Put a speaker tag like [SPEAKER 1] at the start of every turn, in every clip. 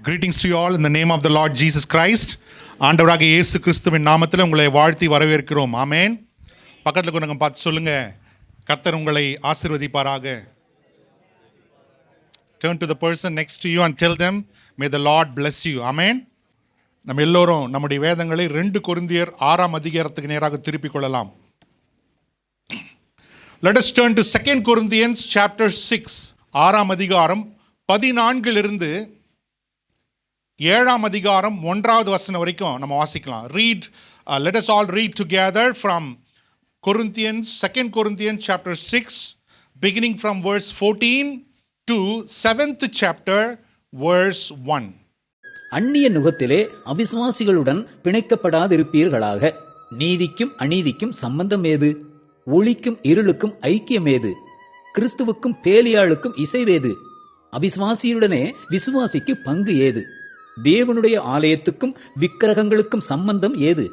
[SPEAKER 1] Greetings to you all in the name of the Lord Jesus Christ. ஆண்டவராக இயேசு கிறிஸ்துவின் நாமத்தில் உங்களை வாழ்த்தி வரவேற்கிறோம். ஆமென். பக்கத்தில் கொஞ்சம் பார்த்து சொல்லுங்க, கர்த்தர் உங்களை ஆசீர்வதிப்பாராக. Turn to the person next to you and tell them, may the Lord bless you. ஆமென். நம்ம எல்லோரும் நம்முடைய வேதங்களை 2 கொரிந்தியர் 6ஆம் அதிகாரத்துக்கு நேராக திருப்பிக் கொள்ளலாம். Let us turn to 2 Corinthians chapter 6. 6ஆம் அதிகாரம் 14 7ஆம் அதிகாரம் 1வது வசனம் வரைக்கும் நம்ம வாசிக்கலாம். Let us all read together from Corinthians, 2 Corinthians chapter 6, beginning from verse 14 to 7th chapter, verse 1.
[SPEAKER 2] அந்நிய நுகத்திலே அவிசுவாசிகளுடன் பிணைக்கப்படாதிருப்பீர்களாக. நீதிக்கும் அநீதிக்கும் சம்பந்தம் ஏது? ஒளிக்கும் இருளுக்கும் ஐக்கியம் ஏது? கிறிஸ்துவுக்கும் பேலியாளுக்கும் இசைவேது? அவிசுவாசியுடனே விசுவாசிக்கு பங்கு ஏது? தேவனுடைய ஆலயத்துக்கும் விக்கிரகங்களுக்கும் சம்பந்தம் ஏது?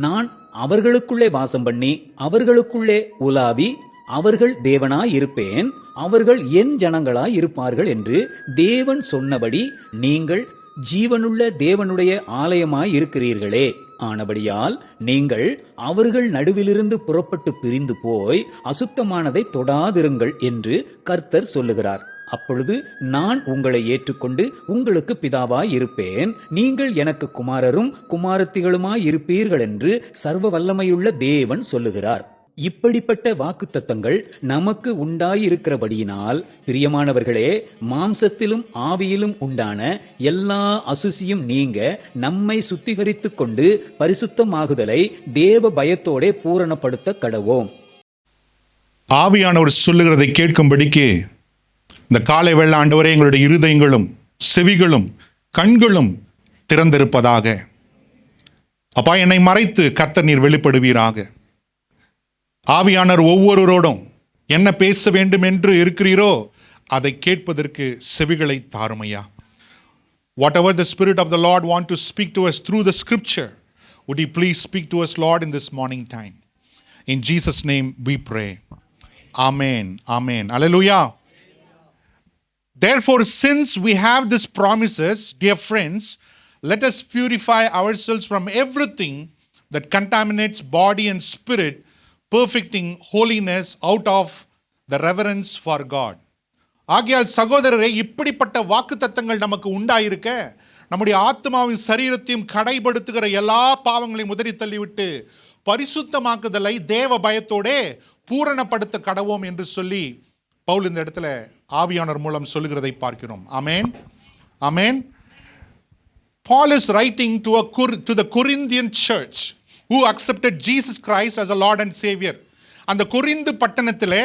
[SPEAKER 2] நான் அவர்களுக்குள்ளே வாசம் பண்ணி அவர்களுக்குள்ளே உலாவி அவர்கள் தேவனாயிருப்பேன், அவர்கள் என் ஜனங்களாய் இருப்பார்கள் என்று தேவன் சொன்னபடி நீங்கள் ஜீவனுள்ள தேவனுடைய ஆலயமாய் இருக்கிறீர்களே. ஆனபடியால் நீங்கள் அவர்கள் நடுவிலிருந்து புறப்பட்டு பிரிந்து போய் அசுத்தமானதை தொடாதிருங்கள் என்று கர்த்தர் சொல்லுகிறார். அப்பொழுது நான் உங்களை ஏற்றுக்கொண்டு உங்களுக்கு பிதாவாய் இருப்பேன், நீங்கள் எனக்கு குமாரரும் குமாரத்திகளுமாய் இருப்பீர்கள் என்று சர்வ வல்லமையுள்ள தேவன் சொல்லுகிறார். இப்படிப்பட்ட வாக்குத்தத்தங்கள் நமக்கு உண்டாயிருக்கிறபடியினால், பிரியமானவர்களே, மாம்சத்திலும் ஆவியிலும் உண்டான எல்லா அசுசியும் நீங்க நம்மை சுத்திகரித்துக் கொண்டு பரிசுத்தமாகுதலை தேவ பயத்தோட பூரணப்படுத்த கடவோம்.
[SPEAKER 1] ஆவியானவர் சொல்லுகிறதை கேட்கும்படிக்கு இந்த காலை வேளை ஆண்டவரே எங்களுடைய இருதயங்களும் செவிகளும் கண்களும் திறந்திருப்பதாக. அப்பா, என்னை மறைத்து கர்த்தர் நீர் வெளிப்படுவீராக. ஆவியானவர் ஒவ்வொருவரோடும் என்ன பேச வேண்டும் என்று இருக்கிறீரோ அதை கேட்பதற்கு செவிகளை தாருமையா. Whatever the Spirit of the Lord want to speak to us through the scripture, would you please speak to us, Lord, in this morning time. In Jesus' name we pray. Amen. Amen. Hallelujah. Therefore, since we have these promises, dear friends, let us purify ourselves from everything that contaminates body and spirit, perfecting holiness out of the reverence for God. ஆகையால் சகோதரரே, இப்படிப்பட்ட வாக்குத்தத்தங்கள் நமக்கு உண்டாயிருக்க நம்முடைய ஆத்மாவின் சரீரத்தையும் கடைப்படுத்துகிற எல்லா பாவங்களையும் உதறி தள்ளிவிட்டு பரிசுத்தமாக்குதலை தேவ பயத்தோடே பூரணப்படுத்த கடவோம் என்று சொல்லி பவுல் இந்த இடத்துல ஆவியானவர் மூலம் சொல்லுகிறதை பார்க்கிறோம். ஆமென். ஆமென். Paul is writing to the Corinthian church who accepted Jesus Christ as a Lord and Savior. அந்த கொரிந்து பட்டணத்திலே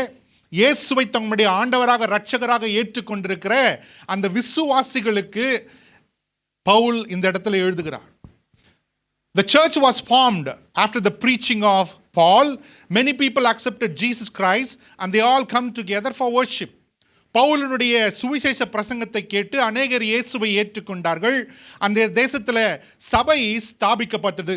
[SPEAKER 1] இயேசுவை தம்முடைய ஆண்டவராக இரட்சகராக ஏற்றுக்கொண்டிருக்கிற அந்த விசுவாசிகளுக்கு பவுல் இந்த இடத்துல எழுதுகிறார். The church was formed after the preaching of Paul. Many people accepted Jesus Christ and they all come together for worship. பவுலினுடைய சுவிசேஷ பிரசங்கத்தை கேட்டு அநேகர் இயேசுவை ஏற்றுக்கொண்டார்கள். அந்த தேசத்தில் சபை ஸ்தாபிக்கப்பட்டது.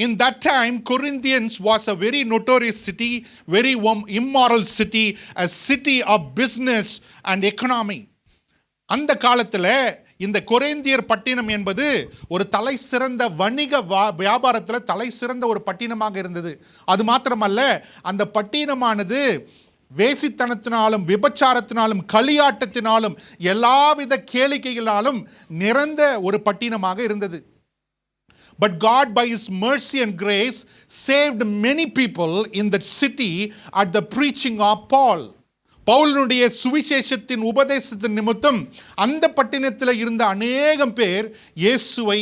[SPEAKER 1] In that time, Corinthians was a very notorious city, very immoral city, a city of business and economy. அந்த காலத்தில் இந்த கொரிந்தியர் பட்டினம் என்பது ஒரு தலை சிறந்த வணிக வியாபாரத்தில் தலை சிறந்த ஒரு பட்டினமாக இருந்தது. அது மாத்திரமல்ல, அந்த பட்டினமானது வேசித்தனத்தினாலும் விபச்சாரத்தினாலும் களியாட்டத்தினாலும் எல்லாவித கேளிக்கைகளாலும் நிறைந்த ஒரு பட்டினமாக இருந்தது. But God, by His mercy and grace, saved many people in that city at the preaching of Paul. பவுலினுடைய சுவிசேஷத்தின் உபதேசத்தின் நிமித்தம் அந்த பட்டினத்தில் இருந்த அநேகம் பேர் இயேசுவை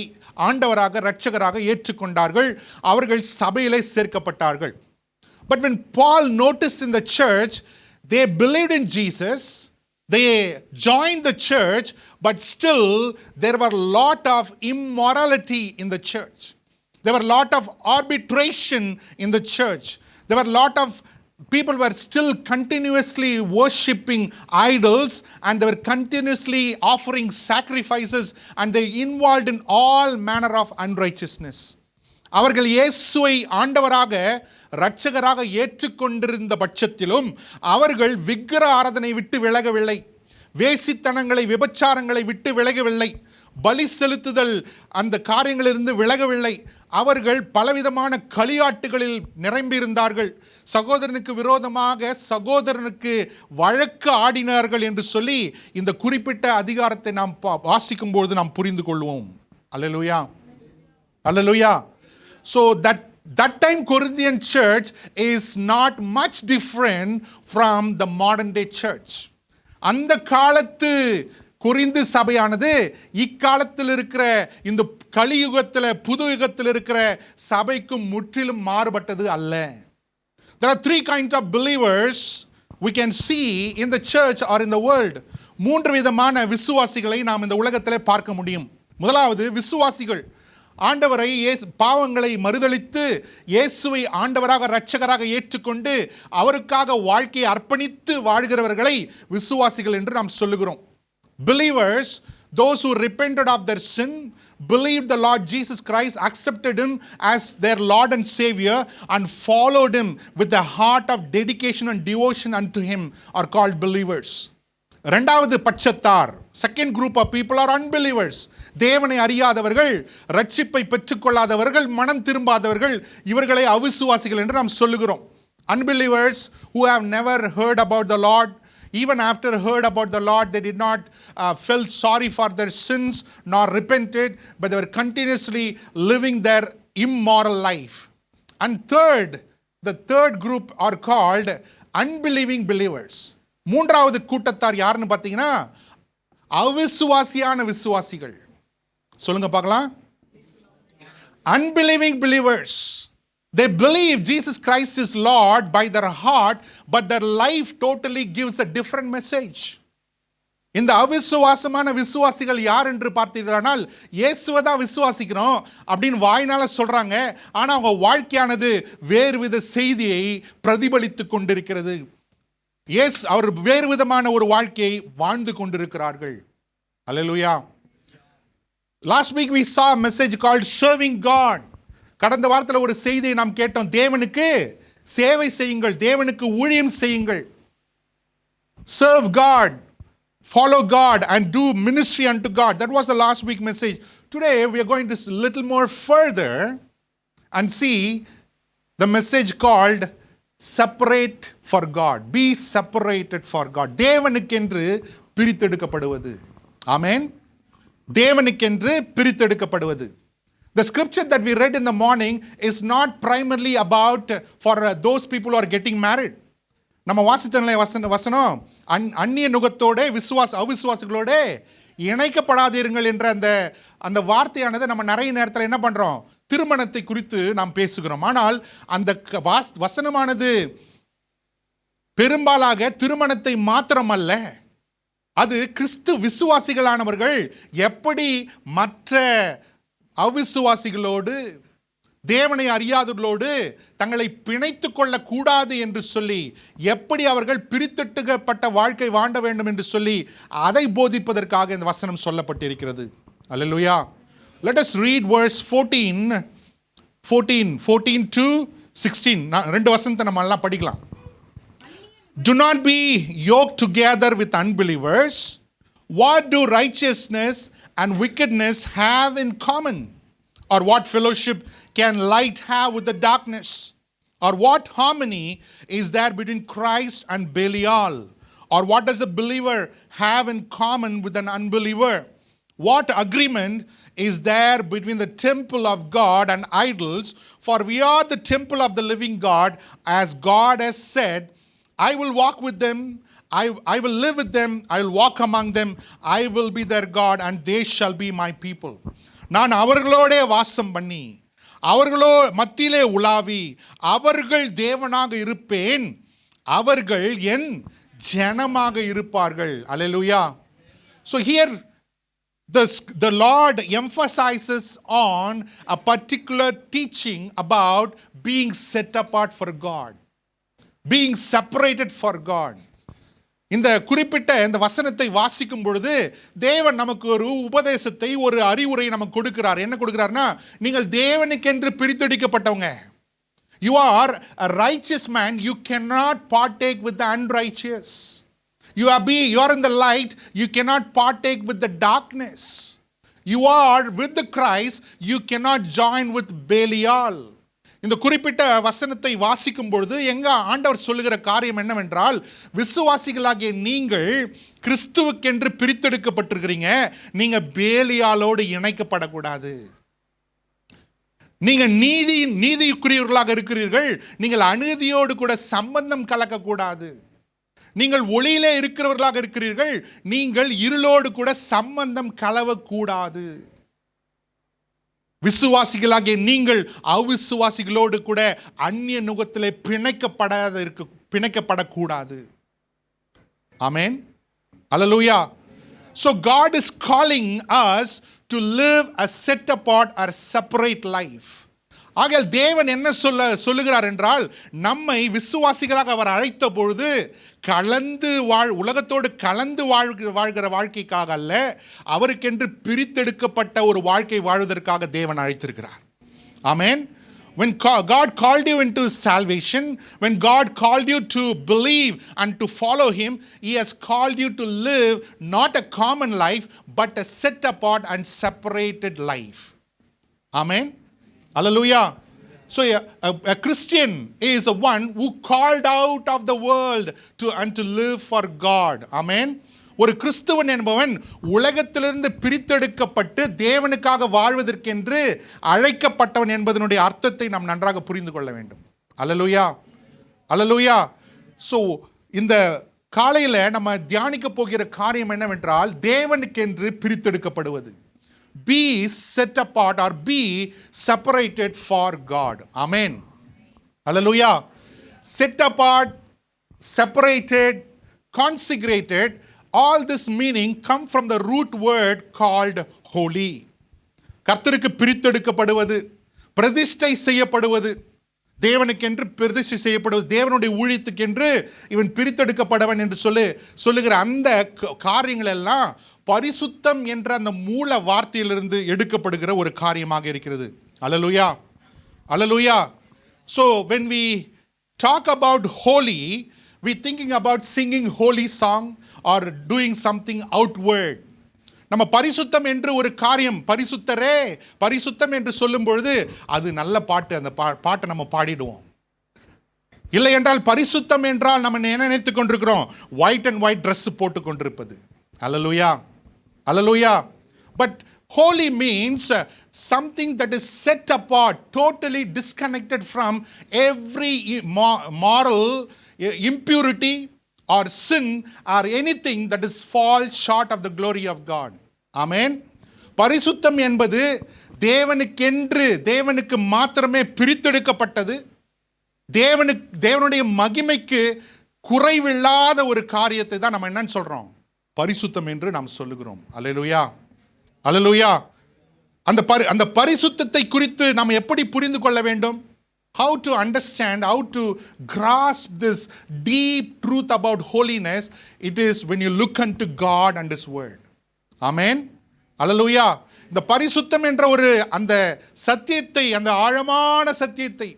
[SPEAKER 1] ஆண்டவராக இரட்சகராக ஏற்றுக்கொண்டார்கள். அவர்கள் சபையிலே சேர்க்கப்பட்டார்கள். But when Paul noticed in the church, they believed in Jesus, they joined the church, but still there were a lot of immorality in the church. There were a lot of arbitration in the church. There were a lot of people were still continuously worshipping idols and they were continuously offering sacrifices and they involved in all manner of unrighteousness. அவர்கள் இயேசுவை ஆண்டவராக இரட்சகராக ஏற்றுக்கொண்டிருந்த பட்சத்திலும் அவர்கள் விக்கிர ஆராதனை விட்டு விலகவில்லை, வேசித்தனங்களை விபச்சாரங்களை விட்டு விலகவில்லை, பலி செலுத்துதல் அந்த காரியங்களிலிருந்து விலகவில்லை. அவர்கள் பலவிதமான களியாட்டுகளில் நிரம்பியிருந்தார்கள். சகோதரனுக்கு விரோதமாக சகோதரனுக்கு வழக்கு ஆடினார்கள் என்று சொல்லி இந்த குறிப்பிட்ட அதிகாரத்தை நாம் வாசிக்கும் பொழுது நாம் புரிந்து கொள்வோம். அல்லேலூயா, அல்லேலூயா. So that time Corinthian church is not much different from the modern day church. அந்த காலத்து கொரிந்து சபையானது இக்காலத்தில் இருக்கிற இந்த கலியுகத்தில் புது யுகத்தில் இருக்கிற சபைக்கும் முற்றிலும் மாறுபட்டது அல்ல. There are three kinds of believers we can see in the church or in the world. மூன்று விதமான விசுவாசிகளை நாம் இந்த உலகத்தில் பார்க்க முடியும். முதலாவது விசுவாசிகள் ஆண்டவரை பாவங்களை மறுதலித்து இயேசுவை ஆண்டவராக இரட்சகராக ஏற்றுக்கொண்டு அவருக்காக வாழ்க்கையை அர்ப்பணித்து வாழ்கிறவர்களை விசுவாசிகள் என்று நாம் சொல்லுகிறோம். Believers, those who repented of their sin, believed the Lord Jesus Christ, accepted Him as their Lord and Savior, and followed Him with a heart of dedication and devotion unto Him are called believers. இரண்டாவது பட்சத்தார், second group of people are unbelievers. தேவனை அறியாதவர்கள், ரட்சிப்பை பெற்றுக்கொள்ளாதவர்கள், மனம் திரும்பாதவர்கள், இவர்களை அவிசுவாசிகள் என்று நாம் சொல்லுகிறோம். Unbelievers who have never heard about the Lord, even after heard about the Lord, they did not felt sorry for their sins nor repented, but they were continuously living their immoral life. And the third group are called unbelieving believers. மூன்றாவது கூட்டத்தார் யாருன்னு பார்த்தீங்கன்னா அவிசுவாசியான விசுவாசிகள். சொல்லுங்க பார்க்கலாம். Unbelieving believers. They believe Jesus Christ is Lord by their heart, but their life totally gives a different message. இந்த அவிசுவாசமான விசுவாசிகள் யார் என்று பார்த்தீர்களானால், இயேசுவை தான் விசுவாசிக்கிறோம் அப்படின்னு வாயினால சொல்றாங்க, ஆனால் அவங்க வாழ்க்கையானது வேறு வித செய்தியை பிரதிபலித்து கொண்டிருக்கிறது. அவர் வேறு விதமான ஒரு வாழ்க்கையை வாழ்ந்து கொண்டிருக்கிறார்கள். அல்லேலூயா. Last week we saw a message called Serving God. கடந்த வாரத்தில் ஒரு செய்தியை நாம் கேட்டோம். தேவனுக்கு சேவை செய்யுங்கள், தேவனுக்கு ஊழியம் செய்யுங்கள். Serve God, follow God and do ministry unto God. That was the last week message. Today we are going to little more further and see the message called Separate for God. Be separated for God. தேவனுக்கென்று பிரித்தெடுக்கப்படுவது. ஆமென். தேவனுக்கென்று பிரித்தெடுக்கப்படுவது. The scripture that we read in the morning is not primarily about for those people who are getting married. நம்ம வாசித்தன வசனம் அந்நிய நுகத்தோட அவிசுவாசிகளோட இணைக்கப்படாதீர்கள் என்ற அந்த வார்த்தையானது நம்ம நிறைய நேரத்தில் என்ன பண்றோம், திருமணத்தை குறித்து நாம் பேசுகிறோம். ஆனால் அந்த வசனமானது பெரும்பாலாக திருமணத்தை மாத்திரமல்ல, அது கிறிஸ்து விசுவாசிகளானவர்கள் எப்படி மற்ற அவிசுவாசிகளோடு தேவனை அறியாதவர்களோடு தங்களை பிணைத்து கொள்ளக்கூடாது என்று சொல்லி எப்படி அவர்கள் பிரித்தெடுக்கப்பட்ட வாழ்க்கை வாழ வேண்டும் என்று சொல்லி அதை போதிப்பதற்காக இந்த வசனம் சொல்லப்பட்டிருக்கிறது. அல்லேலூயா. Let us read verse 14 to 16. ரெண்டு வசனத்தை நம்ம எல்லாம் படிக்கலாம். Do not be yoked together with unbelievers. What do righteousness and wickedness have in common? Or what fellowship can light have with the darkness? Or what harmony is there between Christ and Belial? Or what does a believer have in common with an unbeliever? What agreement is there between the temple of God and idols? For we are the temple of the living God, as God has said, I will walk with them, I will live with them, I will walk among them, I will be their God, and they shall be my people. நான் அவர்களோடே வாசம் பண்ணி அவர்களோ மத்தியிலே உலாவி அவர்கள் தேவனாக இருப்பேன், அவர்கள் என் ஜனமாக இருப்பார்கள். அல்லேலூயா. So here the Lord emphasizes on a particular teaching about being set apart for God, being separated for God. இந்த குறிப்பிட்ட இந்த வசனத்தை வாசிக்கும் பொழுது தேவன் நமக்கு ஒரு உபதேசத்தை, ஒரு அறிவுரை நமக்கு கொடுக்கிறார். என்ன கொடுக்கிறார்னா, நீங்கள் தேவனுக்கென்று பிரித்தெடுக்கப்பட்டவங்க. You are a righteous man, you cannot partake with the unrighteous. You are in the light, you cannot partake with the darkness. you are with the Christ, you cannot join with Belial. இந்த குறிப்பிட்ட வசனத்தை வாசிக்கும் பொழுது எங்க ஆண்டவர் சொல்லுகிற காரியம் என்னவென்றால், விசுவாசிகளாகிய நீங்கள் கிறிஸ்துவுக்கென்று பிரித்தெடுக்கப்பட்டிருக்கிறீங்க, நீங்க பேலியாலோடு இணைக்கப்படக்கூடாது. நீங்க நீதிக்குரியவர்களாக இருக்கிறீர்கள், நீங்கள் அநீதியோடு கூட சம்பந்தம் கலக்கக்கூடாது. நீங்கள் ஒளியிலே இருக்கிறவர்களாக இருக்கிறீர்கள், நீங்கள் இருளோடு கூட சம்பந்தம் கலவக்கூடாது. விசுவாசிகளாகிய நீங்கள் அவிசுவாசிகளோடு கூட அந்நிய நுகத்திலே பிணைக்கப்படக்கூடாது. ஆமென். அல்லேலூயா. So God is calling us to live a set apart or separate life. ஆகையால் தேவன் என்ன சொல்லுகிறார் என்றால், நம்மை விசுவாசிகளாக அவர் அழைத்த பொழுது உலகத்தோடு கலந்து வாழ்கிற வாழ்க்கைக்காக அல்ல, அவருக்கென்று பிரித்தெடுக்கப்பட்ட ஒரு வாழ்க்கை வாழ்வதற்காக தேவன் அழைத்திருக்கிறார். ஆமென். When God called you into salvation, when God called you to believe and to follow Him, He has called you to live not a common life, but a set apart and separated life. Amen. Hallelujah. So a Christian is the one who called out of the world to live for God. Amen. ஒரு கிறிஸ்துவன் என்பவன் உலகத்திலிருந்து பிரித்தெடுக்கப்பட்டு தேவனுக்காக வாழ்வதற்கென்று அழைக்கப்பட்டவன் என்பதனுடைய அர்த்தத்தை நாம் நன்றாக புரிந்து கொள்ள வேண்டும். அல்லேலூயா. அல்லேலூயா. ஸோ இந்த காலையில் நம்ம தியானிக்க போகிற காரியம் என்னவென்றால், தேவனுக்கென்று பிரித்தெடுக்கப்படுவது. Be set apart or be separated for God. Amen. Hallelujah. Set apart, separated, consecrated, all this meaning come from the root word called holy. கர்த்தருக்கு பிரித்தெடுக்கப்படுவது, பிரதிஷ்டை செய்யப்படுவது, தேவனுக்கென்று பிரதிஷ்டை செய்யப்படுவது, தேவனுடைய ஊழியத்துக்கென்று இவன் பிரித்தெடுக்கப்படவன் என்று சொல்லுகிற அந்த காரியங்கள் எல்லாம் பரிசுத்தம் என்ற அந்த மூல வார்த்தையிலிருந்து எடுக்கப்படுகிற ஒரு காரியமாக இருக்கிறது. அல்லேலூயா. அல்லேலூயா. So when we talk about holy, we thinking about singing holy song or doing something outward. நம்ம பரிசுத்தம் என்று ஒரு காரியம், பரிசுத்தரே பரிசுத்தம் என்று சொல்லும் பொழுது அது நல்ல பாட்டு, அந்த பாட்டை நம்ம பாடிடுவோம். இல்லை என்றால் பரிசுத்தம் என்றால் நம்ம என்ன நினைத்து கொண்டிருக்கிறோம், ஒயிட் அண்ட் ஒயிட் ட்ரெஸ் போட்டு கொண்டிருப்பது. Hallelujah. Hallelujah. But holy means something that is set apart, totally disconnected from every moral impurity or sin or anything that is fall short of the glory of God. Amen. பரிசுத்தம் என்பது தேவனுக்கு மாத்திரமே பிரித்தெடுக்கப்பட்டது, தேவனுடைய மகிமைக்கு குறைவில்லாத ஒரு காரியத்தை தான் நம்ம என்னன்னு சொல்றோம், பரிசுத்தம் என்று நாம் சொல்லுகிறோம். அல்லேலூயா. அல்லேலூயா. அந்த பரிசுத்தத்தை குறித்து நாம் எப்படி புரிந்து கொள்ள வேண்டும்? How to understand, how to grasp this deep truth about holiness, it is when you look unto God and His word. Amen. Hallelujah. இந்த பரிசுத்தம் என்ற ஒரு அந்த சத்தியத்தை, அந்த ஆழமான சத்தியத்தை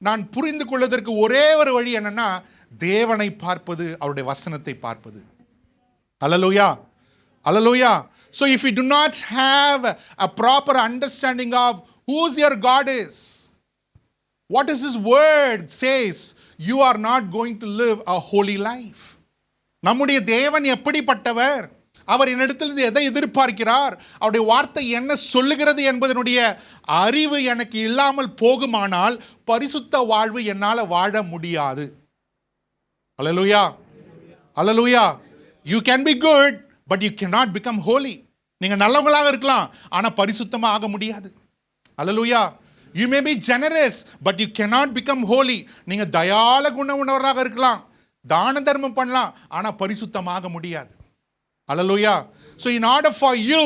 [SPEAKER 1] நான் புரிந்து கொள்வதற்கு ஒரே ஒரு வழி என்னன்னா, தேவனை பார்ப்பது, அவருடைய வசனத்தை பார்ப்பது. Hallelujah. Hallelujah. So if you do not have a proper understanding of whose your God is, what is His word says, you are not going to live a holy life. நம்முடைய தேவன் எப்படிப்பட்டவர், அவர் என்னிடத்திலிருந்து எதை எதிர்பார்க்கிறார், அவருடைய வார்த்தை என்ன சொல்லுகிறது என்பதனுடைய அறிவு எனக்கு இல்லாமல் போகுமானால் பரிசுத்த வாழ்வு என்னால் வாழ முடியாது. அல்லேலூயா. அல்லேலூயா. You can be good, but you cannot become holy. நீங்க நல்லவங்களாக இருக்கலாம், ஆனா பரிசுத்தமா ஆக முடியாது. அல்லேலூயா. You may be generous, but you cannot become holy. நீங்க தயால குணமுள்ளவராக இருக்கலாம், தான தர்மம் பண்ணலாம், ஆனா பரிசுத்தமாக முடியாது. Hallelujah. So in order for you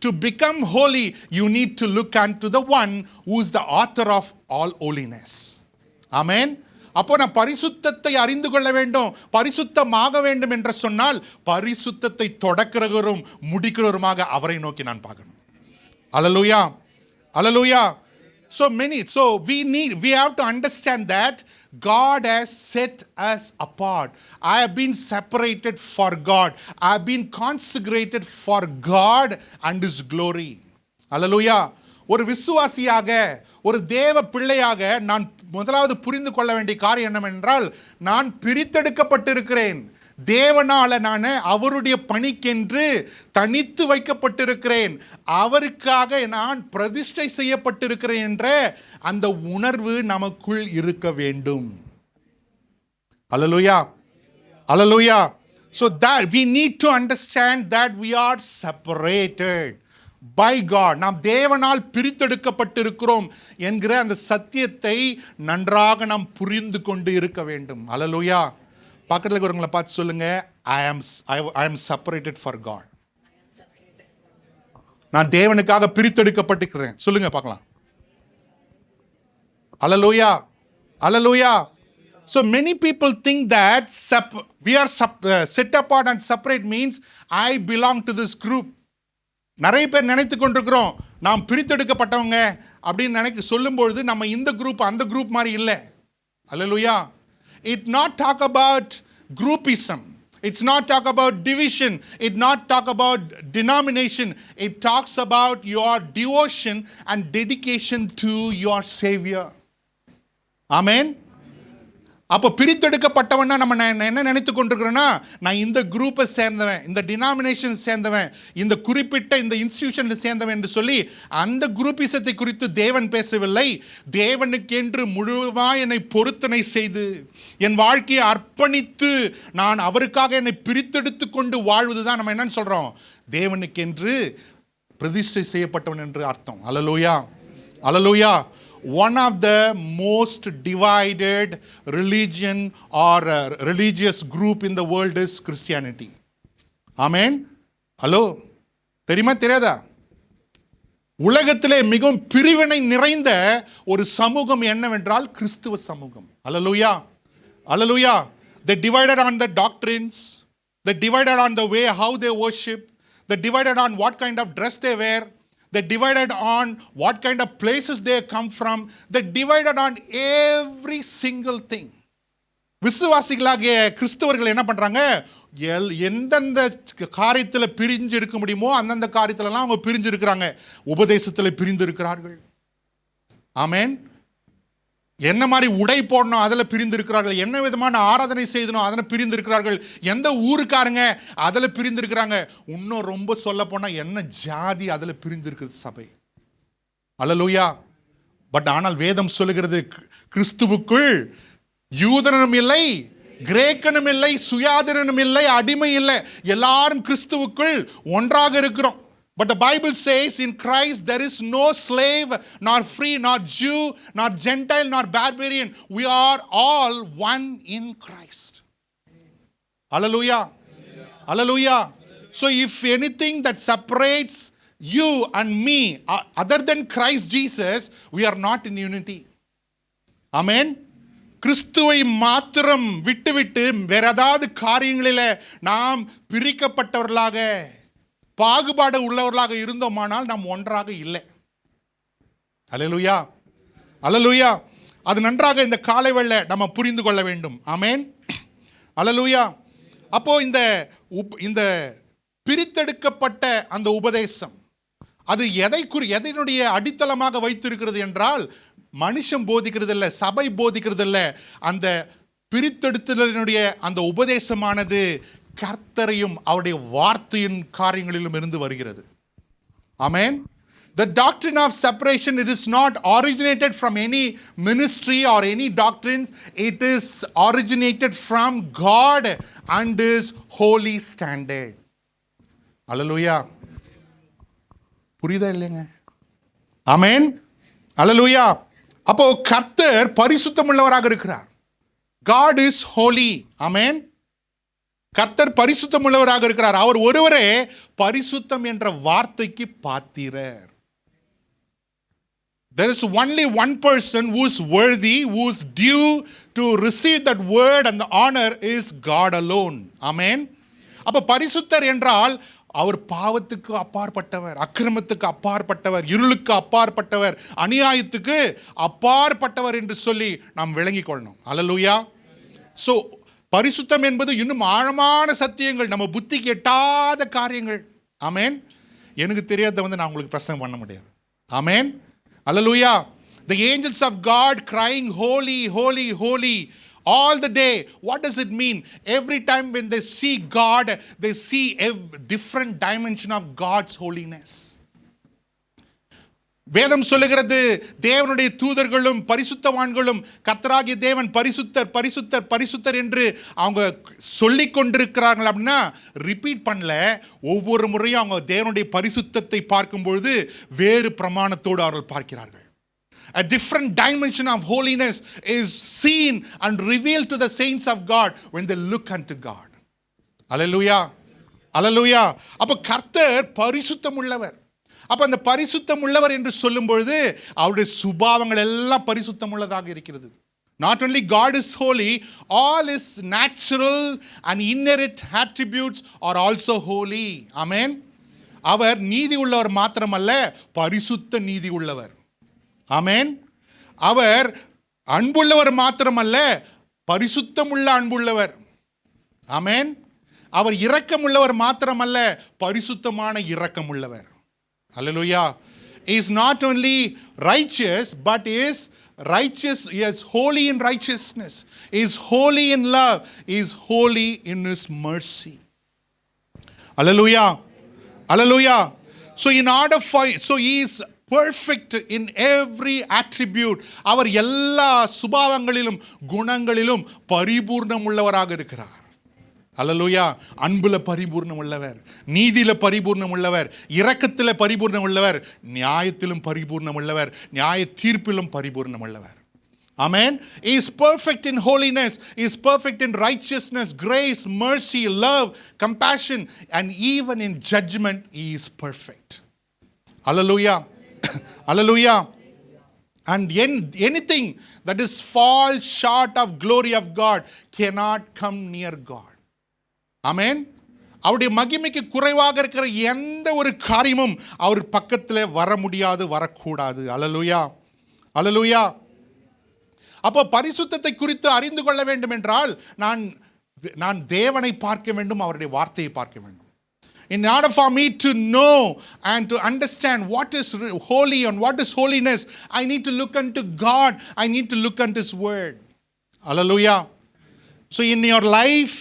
[SPEAKER 1] to become holy, you need to look unto the one who is the author of all holiness. Amen. அப்போ நான் பரிசுத்தத்தை அறிந்து கொள்ள வேண்டும், பரிசுத்தமாக வேண்டும் என்று சொன்னால் பரிசுத்தத்தை தொடக்கிறவரும் முடிக்கிறவருமாக அவரை நோக்கி நான் பார்க்கணும். Hallelujah. Hallelujah. So we have to understand that God has set us apart. I have been separated for God. I have been consecrated for God and His glory. அல்லேலூயா. ஒரு விசுவாசியாக, ஒரு தேவ பிள்ளையாக நான் முதலாவது புரிந்து கொள்ள வேண்டிய காரியம் என்னவென்றால், நான் பிரித்தெடுக்கப்பட்டிருக்கிறேன். தேவனால நான் அவருடைய பணிக்கென்று தனித்து வைக்கப்பட்டிருக்கிறேன். அவருக்காக நான் பிரதிஷ்டை செய்யப்பட்டிருக்கிறேன் என்ற அந்த உணர்வு நமக்குள் இருக்க வேண்டும். அல்லேலூயா, அல்லேலூயா. So that we need to understand that we are separated by God. நாம் தேவனால் பிரித்தெடுக்கப்பட்டிருக்கிறோம் என்கிற அந்த சத்தியத்தை நன்றாக நாம் புரிந்து கொண்டு இருக்க வேண்டும். அல்லேலூயா. பக்கத்தில் இருக்கிறவங்களை பார்த்து சொல்லுங்க, I am separated for God. நான் தேவனுக்காக பிரித்தெடுக்கப்பட்டிருக்கிறேன். சொல்லுங்க பார்க்கலாம். அல்லேலூயா, அல்லேலூயா. So many people think that we are set apart and separate means I belong to this group. நிறைய பேர் நினைத்து கொண்டிருக்கிறோம், நாம் பிரித்தெடுக்கப்பட்டவங்க அப்படின்னு சொல்லும்பொழுது நம்ம இந்த குரூப் அந்த குரூப் மாதிரி இல்லை. அல்லேலூயா. It not talk about groupism. It's not talk about division. It not talk about denomination. It talks about your devotion and dedication to your Savior. Amen. அப்போ பிரித்தெடுக்கப்பட்டவன்னா நம்ம என்ன நினைத்து கொண்டிருக்கிறோன்னா, நான் இந்த குரூப்பை சேர்ந்தவன், இந்த டினாமினேஷன் சேர்ந்தவன், இந்த குறிப்பிட்ட இந்த இன்ஸ்டிடியூஷனில் சேர்ந்தவன் என்று சொல்லி அந்த குரூப்பிசத்தை குறித்து தேவன் பேசவில்லை. தேவனுக்கென்று முழுவதுமாக என்னை பொருத்தனை செய்து என் வாழ்க்கையை அர்ப்பணித்து நான் அவருக்காக என்னை பிரித்தெடுத்து கொண்டு வாழ்வது தான் நம்ம என்னன்னு சொல்கிறோம், தேவனுக்கென்று பிரதிஷ்டை செய்யப்பட்டவன் என்று அர்த்தம். அல்லேலூயா, அல்லேலூயா. One of the most divided religion or religious group in the world is Christianity. Amen. Hello, தெரியுமா தெரியாதா? உலகத்திலே மிகவும் பிரிவினை நிறைந்த ஒரு சமூகம் என்னவென்றால் கிறிஸ்துவ சமூகம். அல்லேலூயா, அல்லேலூயா. They divided on the doctrines, they divided on the way how they worship, they divided on what kind of dress they wear, they divided on what kind of places they come from, they divided on every single thing. விசுவாசிகளாகிய கிறிஸ்தவர்கள் என்ன பண்றாங்க, எந்தெந்த காரியத்தில் பிரிஞ்சு இருக்க முடியுமோ அந்தந்த காரியத்திலலாம் அவங்க பிரிஞ்சு இருக்கிறாங்க. உபதேசத்தில் பிரிந்து இருக்கிறார்கள். ஆமென். என்ன மாதிரி உடை போடணும் அதில் பிரிந்திருக்கிறார்கள். என்ன விதமான ஆராதனை செய்யணும் அதில் பிரிந்திருக்கிறார்கள். எந்த ஊருக்காரங்க அதில் பிரிந்திருக்கிறாங்க. இன்னும் ரொம்ப சொல்ல போனால் என்ன ஜாதி அதில் பிரிந்திருக்கிறது சபை. அல்லேலூயா. பட் ஆனால் வேதம் சொல்லுகிறது, கிறிஸ்துவுக்குள் யூதனும் இல்லை, கிரேக்கனும் இல்லை, சுயாதீனனும் இல்லை, அடிமை இல்லை, எல்லாரும் கிறிஸ்துவுக்குள் ஒன்றாக இருக்கிறோம். But the Bible says in Christ there is no slave, nor free, nor Jew, nor Gentile, nor barbarian. We are all one in Christ. Hallelujah. Hallelujah. So if anything that separates you and me other than Christ Jesus, we are not in unity. Amen. கிறிஸ்துவை மாத்திரம் விட்டுவிட்டு வேற ஏதாவது காரியங்களில் நாம் பிரிக்கப்பட்டவர்களாக பாகுபாடு உள்ளவர்களாக இருந்தோமானால் நாம் ஒன்றாக இல்லை. அல்லேலூயா, அல்லேலூயா. அது நன்றாக இந்த காலை வேளை நம்ம புரிந்து கொள்ள வேண்டும். ஆமென். அல்லேலூயா. அப்போ இந்த பிரித்தெடுக்கப்பட்ட அந்த உபதேசம் அது எதனுடைய அடித்தளமாக வைத்திருக்கிறது என்றால், மனுஷன் போதிக்கிறது இல்லை, சபை போதிக்கிறது இல்லை. அந்த பிரித்தெடுத்தலினுடைய அந்த உபதேசமானது கர்த்தரையும் அவருடைய வார்த்தையின் காரியங்களிலும் இருந்து வருகிறது. ஆமென். The doctrine of separation, it is not originated from any ministry or any doctrines. It is originated from God and His holy standard. Hallelujah. புரியுதா இல்லைங்க? ஆமென். Hallelujah. அப்போ கர்த்தர் பரிசுத்தமுள்ளவராக இருக்கிறார். God is holy. ஆமென். கர்த்தர் பரிசுத்தம் உள்ளவராக இருக்கிறார். அவர் ஒருவரே பரிசுத்தம் என்ற வார்த்தைக்கு பாத்திரர். There is only one person who is worthy, who is due to receive that word and the honor is God alone. Amen. அப்ப பரிசுத்தர் என்றால் அவர் பாவத்துக்கு அப்பாற்பட்டவர், அக்கிரமத்துக்கு அப்பாற்பட்டவர், இருளுக்கு அப்பாற்பட்டவர், அநியாயத்துக்கு அப்பாற்பட்டவர் என்று சொல்லி நாம் விளங்கிக் கொள்ளணும். அல்லேலூயா. ஸோ பரிசுத்தம் என்பது இன்னும் ஆழமான சத்தியங்கள், நம்ம புத்திக்கு எட்டாத காரியங்கள். ஆமென். எனக்கு தெரியாத நான் உங்களுக்கு பிரசங்கம் பண்ண முடியாது. ஆமென். அல்லேலூயா. The angels of God crying holy, holy, holy all the day. What does it mean? Every time when they see God, they see a different dimension of God's holiness. வேதம் சொல்லுகிறது, தேவனுடைய தூதர்களும் பரிசுத்தவான்களும் கர்த்தராகிய தேவன் பரிசுத்தர் பரிசுத்தர் பரிசுத்தர் என்று அவங்க சொல்லிக் கொண்டிருக்கிறார்கள். அப்படின்னா ரிப்பீட் பண்ணல, ஒவ்வொரு முறையும் அவங்க தேவனுடைய பரிசுத்தத்தை பார்க்கும் பொழுது வேறு பிரமாணத்தோடு அவர்கள் பார்க்கிறார்கள். A different dimension of holiness is seen and revealed to the saints of God when they look unto God. Hallelujah. Hallelujah. அப்ப கர்த்தர் பரிசுத்தம் உள்ளவர். அப்ப அந்த பரிசுத்தம் உள்ளவர் என்று சொல்லும் பொழுது அவருடைய சுபாவங்கள் எல்லாம் பரிசுத்தம் உள்ளதாக இருக்கிறது. Not only God is holy, all his natural and inherent attributes are also holy. Amen. அவர் நீதி உள்ளவர் மாத்திரமல்ல, பரிசுத்த நீதி உள்ளவர். ஆமென். அவர் அன்புள்ளவர் மாத்திரமல்ல, பரிசுத்தமுள்ள அன்புள்ளவர். ஆமென். அவர் இரக்கமுள்ளவர் மாத்திரமல்ல, பரிசுத்தமான இரக்கமுள்ளவர். Hallelujah. He is not only righteous, but is righteous. He is holy in righteousness. He is holy in love. He is holy in his mercy. Hallelujah. Hallelujah. So he is perfect in every attribute. அவர் எல்லா சுபாவங்களிலும் குணங்களிலும் பரிபூர்ணம் உள்ளவராக இருக்கிறார். அல்லேலூயா. அன்புல பரிபூர்ணம் உள்ளவர், நீதியில பரிபூர்ணம் உள்ளவர், இரக்கத்தில பரிபூர்ணம் உள்ளவர், நியாயத்திலும் பரிபூர்ணம் உள்ளவர், நியாய தீர்ப்பிலும் பரிபூர்ணம் உள்ளவர். Amen. He is perfect in holiness. He is perfect in righteousness, grace, mercy, love, compassion, and even in judgment he is perfect. Hallelujah. Hallelujah. And anything that is fall short of glory of God cannot come near God. ஆமென். அவருடைய மகிமைக்கு குறைவாக இருக்கிற எந்த ஒரு காரியமும் அவர் பக்கத்தில் வர முடியாது, வரக்கூடாது. அல்லேலூயா. அல்லேலூயா. அப்போ பரிசுத்தத்தை குறித்து அறிந்து கொள்ள வேண்டும் என்றால் நான் தேவனை பார்க்க வேண்டும், அவருடைய வார்த்தையை பார்க்க வேண்டும். In order for me to know and to understand what is holy and what is holiness, I need to look unto God. I need to look unto his word. Hallelujah. So in your life,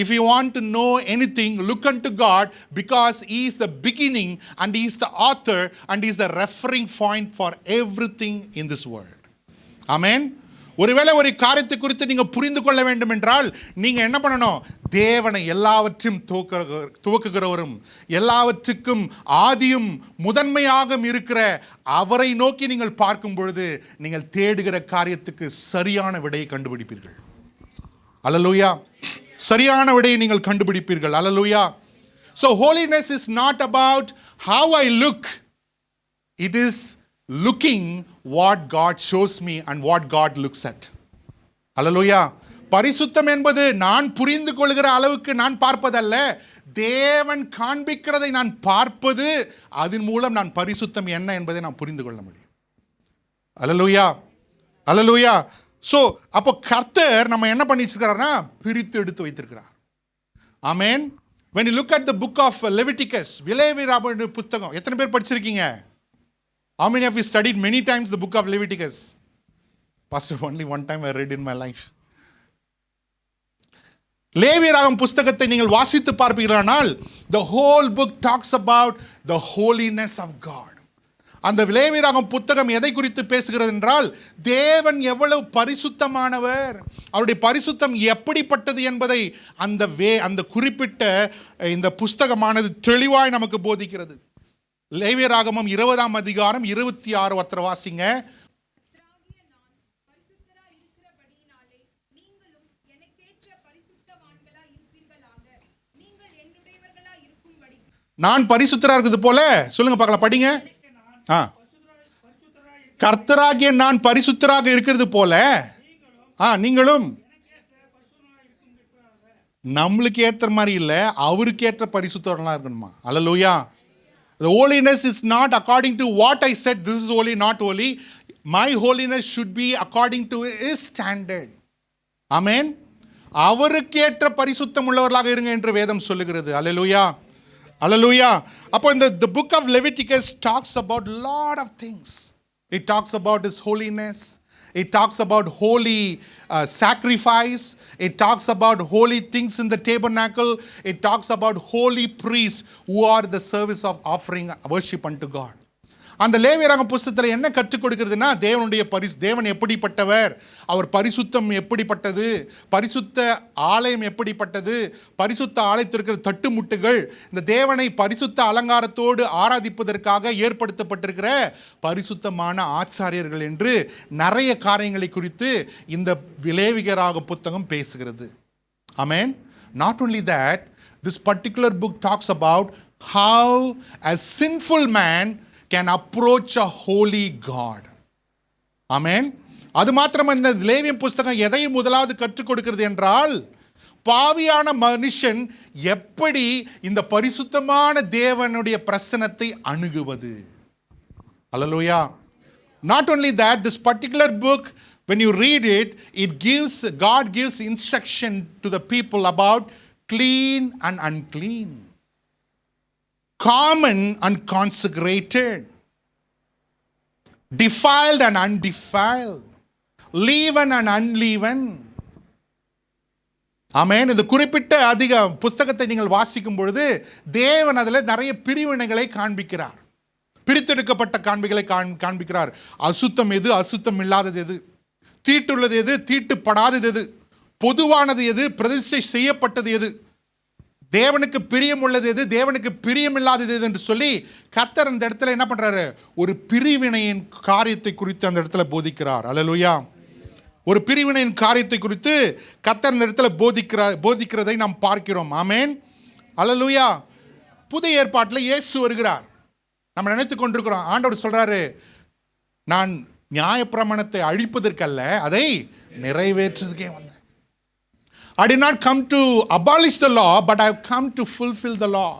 [SPEAKER 1] if you want to know anything, look unto God, because he is the beginning and he is the author and he is the referring point for everything in this world. Amen. ஒருவேளை ஒரு காரியத்தை குறித்து நீங்க புரிந்து கொள்ள வேண்டும் என்றால் நீங்க என்ன பண்ணணும்? தேவனை எல்லாவற்றையும் துவக்குகிறவரும் எல்லாவற்றுக்கும் ஆதியும் முதன்மையாக இருக்கிற அவரை நோக்கி நீங்கள் பார்க்கும் பொழுது நீங்கள் தேடுகிற காரியத்துக்கு சரியான விடையை கண்டுபிடிப்பீர்கள். அல்லேலூயா. சரியான விடையை நீங்கள் கண்டுபிடிப்பீர்கள். அல்லேலூயா. So holiness is not about how I look. It is looking what God shows me and what God looks at. Hallelujah. பரிசுத்தம் என்பது நான் புரிந்து கொள்கிற அளவுக்கு நான் பார்ப்பதல்ல, தேவன் காண்பிக்கிறதை நான் பார்ப்பது, அதன் மூலம் நான் பரிசுத்தம் என்ன என்பதை நான் புரிந்து கொள்ள முடியும். Hallelujah. Hallelujah. ஸோ அப்போ கர்த்தர் நம்ம என்ன பண்ணிட்டு இருக்கிறார்னா பிரித்து எடுத்து வைத்திருக்கிறார். ஆமென். when you look at the book of Leviticus, விலேவியராகம புத்தகம் எத்தனை பேர் படிச்சிருக்கீங்க? How many of you studied many times the book of Leviticus? Pastor, only one time I read in my life. லேவியராகம புத்தகத்தை நீங்கள் வாசித்து பார்ப்பீர்களானால் the whole book talks about the holiness of God. அந்த லேவியராகம புத்தகம் எதை குறித்து பேசுகிறது என்றால் தேவன் எவ்வளவு பரிசுத்தமானவர், அவருடைய பரிசுத்தம் எப்படிப்பட்டது என்பதை அந்த குறிப்பிட்ட இந்த புஸ்தகமானது தெளிவாய் நமக்கு போதிக்கிறது. லேவியராகமம் 20ஆம் அதிகாரம் 26 ஒருத்தர் வாசிங்க. நான் பரிசுத்தரா இருக்கிறது போல சொல்லுங்க பார்க்கலாம், படிங்க. கர்த்தராகிய நான் பரிசுத்தராக இருக்கிறது போல நீங்களும் நம்மளுக்கு ஏற்ற மாதிரி இல்ல, அவருக்கு ஏற்ற பரிசுத்தவர்களா இருக்கணுமா. அல்லேலூயா. The holiness is not according to what I said, this is holy, not holy. My holiness should be according to his standard. Amen. அவருக்கு ஏற்ற பரிசுத்தம் உள்ளவர்களாக இருங்க என்று வேதம் சொல்லுகிறது. அல்லேலூயா. Hallelujah. Upon the book of Leviticus talks about lot of things. It talks about his holiness. It talks about holy sacrifice. It talks about holy things in the tabernacle. It talks about holy priests who are the service of offering worship unto God. அந்த லேவியராகம புஸ்தகத்தில் என்ன கற்றுக் கொடுக்கிறதுனா தேவன் எப்படிப்பட்டவர், அவர் பரிசுத்தம் எப்படிப்பட்டது, பரிசுத்த ஆலயம் எப்படிப்பட்டது, பரிசுத்த ஆலயத்திற்கு தட்டுமுட்டுகள், இந்த தேவனை பரிசுத்த அலங்காரத்தோடு ஆராதிப்பதற்காக ஏற்படுத்தப்பட்டிருக்கிற பரிசுத்தமான ஆச்சாரியர்கள் என்று நிறைய காரியங்களை குறித்து இந்த லேவியராகம புத்தகம் பேசுகிறது. ஆமென். Not only that, this particular book talks about how a sinful man can approach a holy God. Amen. அது மாத்திரம் இந்த லேவியன் புஸ்தகம் எதை முதலாவது கற்றுக் கொடுக்கிறது என்றால், பாவியான மனுஷன் எப்படி இந்த பரிசுத்தமான தேவனுடைய பிரசன்னத்தை அணுகுவது. Hallelujah. Not only that, this particular book, when you read it, God gives instruction to the people about clean and unclean, common and consecrated, defiled and undefiled, leaven and unleavened. ஆமென். இந்த குறிப்பிட்ட அதிக புஸ்தகத்தை நீங்கள் வாசிக்கும் பொழுது தேவன் அதில் நிறைய பிரிவினைகளை காண்பிக்கிறார், பிரித்தெடுக்கப்பட்ட காண்பிகளை காண்பிக்கிறார். அசுத்தம் எது, அசுத்தம் இல்லாதது எது, தீட்டுள்ளது எது, தீட்டுப்படாதது எது, பொதுவானது எது, பிரதிஷ்டை செய்யப்பட்டது எது, தேவனுக்கு பிரியம் உள்ளது எது, தேவனுக்கு பிரியம் இல்லாதது எது என்று சொல்லி கர்த்தர் அந்த இடத்துல என்ன பண்றாரு, ஒரு பிரிவினையின் காரியத்தை குறித்து அந்த இடத்துல போதிக்கிறார். அல்லேலூயா. ஒரு பிரிவினையின் காரியத்தை குறித்து கர்த்தர் அந்த இடத்துல போதிக்கிறதை நாம் பார்க்கிறோம். ஆமென். அல்லேலூயா. புதிய ஏற்பாட்டில் இயேசு வருகிறார். நம்ம நினைத்து கொண்டிருக்கிறோம், ஆண்டவர் சொல்றாரு, நான் நியாயப்பிரமாணத்தை அழிப்பதற்கல்ல, அதை நிறைவேற்றுவதற்கே வந்தேன். I did not come to abolish the law, but I have come to fulfill the law.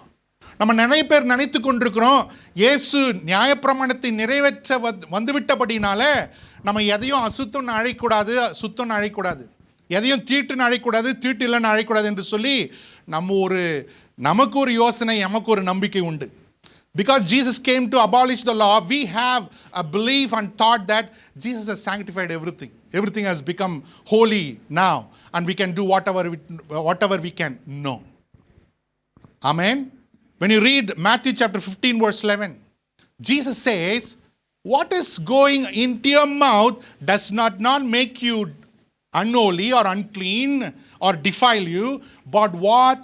[SPEAKER 1] நம்ம நிறைய பேர் நினைத்து கொண்டிருக்கிறோம், இயேசு நியாயப்பிரமாணத்தை நிறைவேற்ற வந்துவிட்டபடினால நம்ம எதையும் அசுத்தம்னு அழைக்கூடாது, சுத்தம்னு அழைக்கூடாது, எதையும் தீட்டுன்னு அழைக்கூடாது, தீட்டு இல்லைன்னு அழைக்கூடாது என்று சொல்லி நமக்கு ஒரு யோசனை, நமக்கு ஒரு நம்பிக்கை உண்டு. Because Jesus came to abolish the law, we have a belief and thought that Jesus has sanctified everything. Everything has become holy now, and we can do whatever we can. No. Amen. When you read Matthew chapter 15 verse 11, Jesus says, what is going into your mouth does not make you unholy or unclean or defile you, but what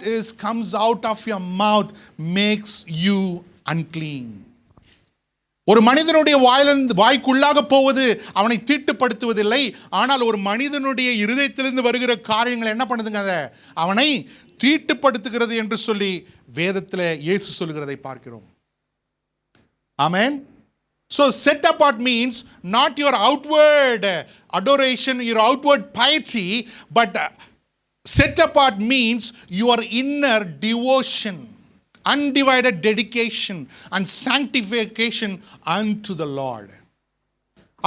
[SPEAKER 1] comes out of your mouth makes you unclean. ஒரு மனிதனுடைய வாய்க்குள்ளாக போவது அவனை தீட்டுப்படுத்துவதில்லை, ஆனால் ஒரு மனிதனுடைய இருதயத்திலிருந்து வருகிற காரியங்கள் என்ன பண்ணுதுங்க, அதை அவனை தீட்டுப்படுத்துகிறது என்று சொல்லி வேதத்தில் இயேசு சொல்கிறதை பார்க்கிறோம். ஆமென். So set apart means not your outward adoration, your outward piety, but set apart means your inner devotion, undivided dedication and sanctification unto the Lord.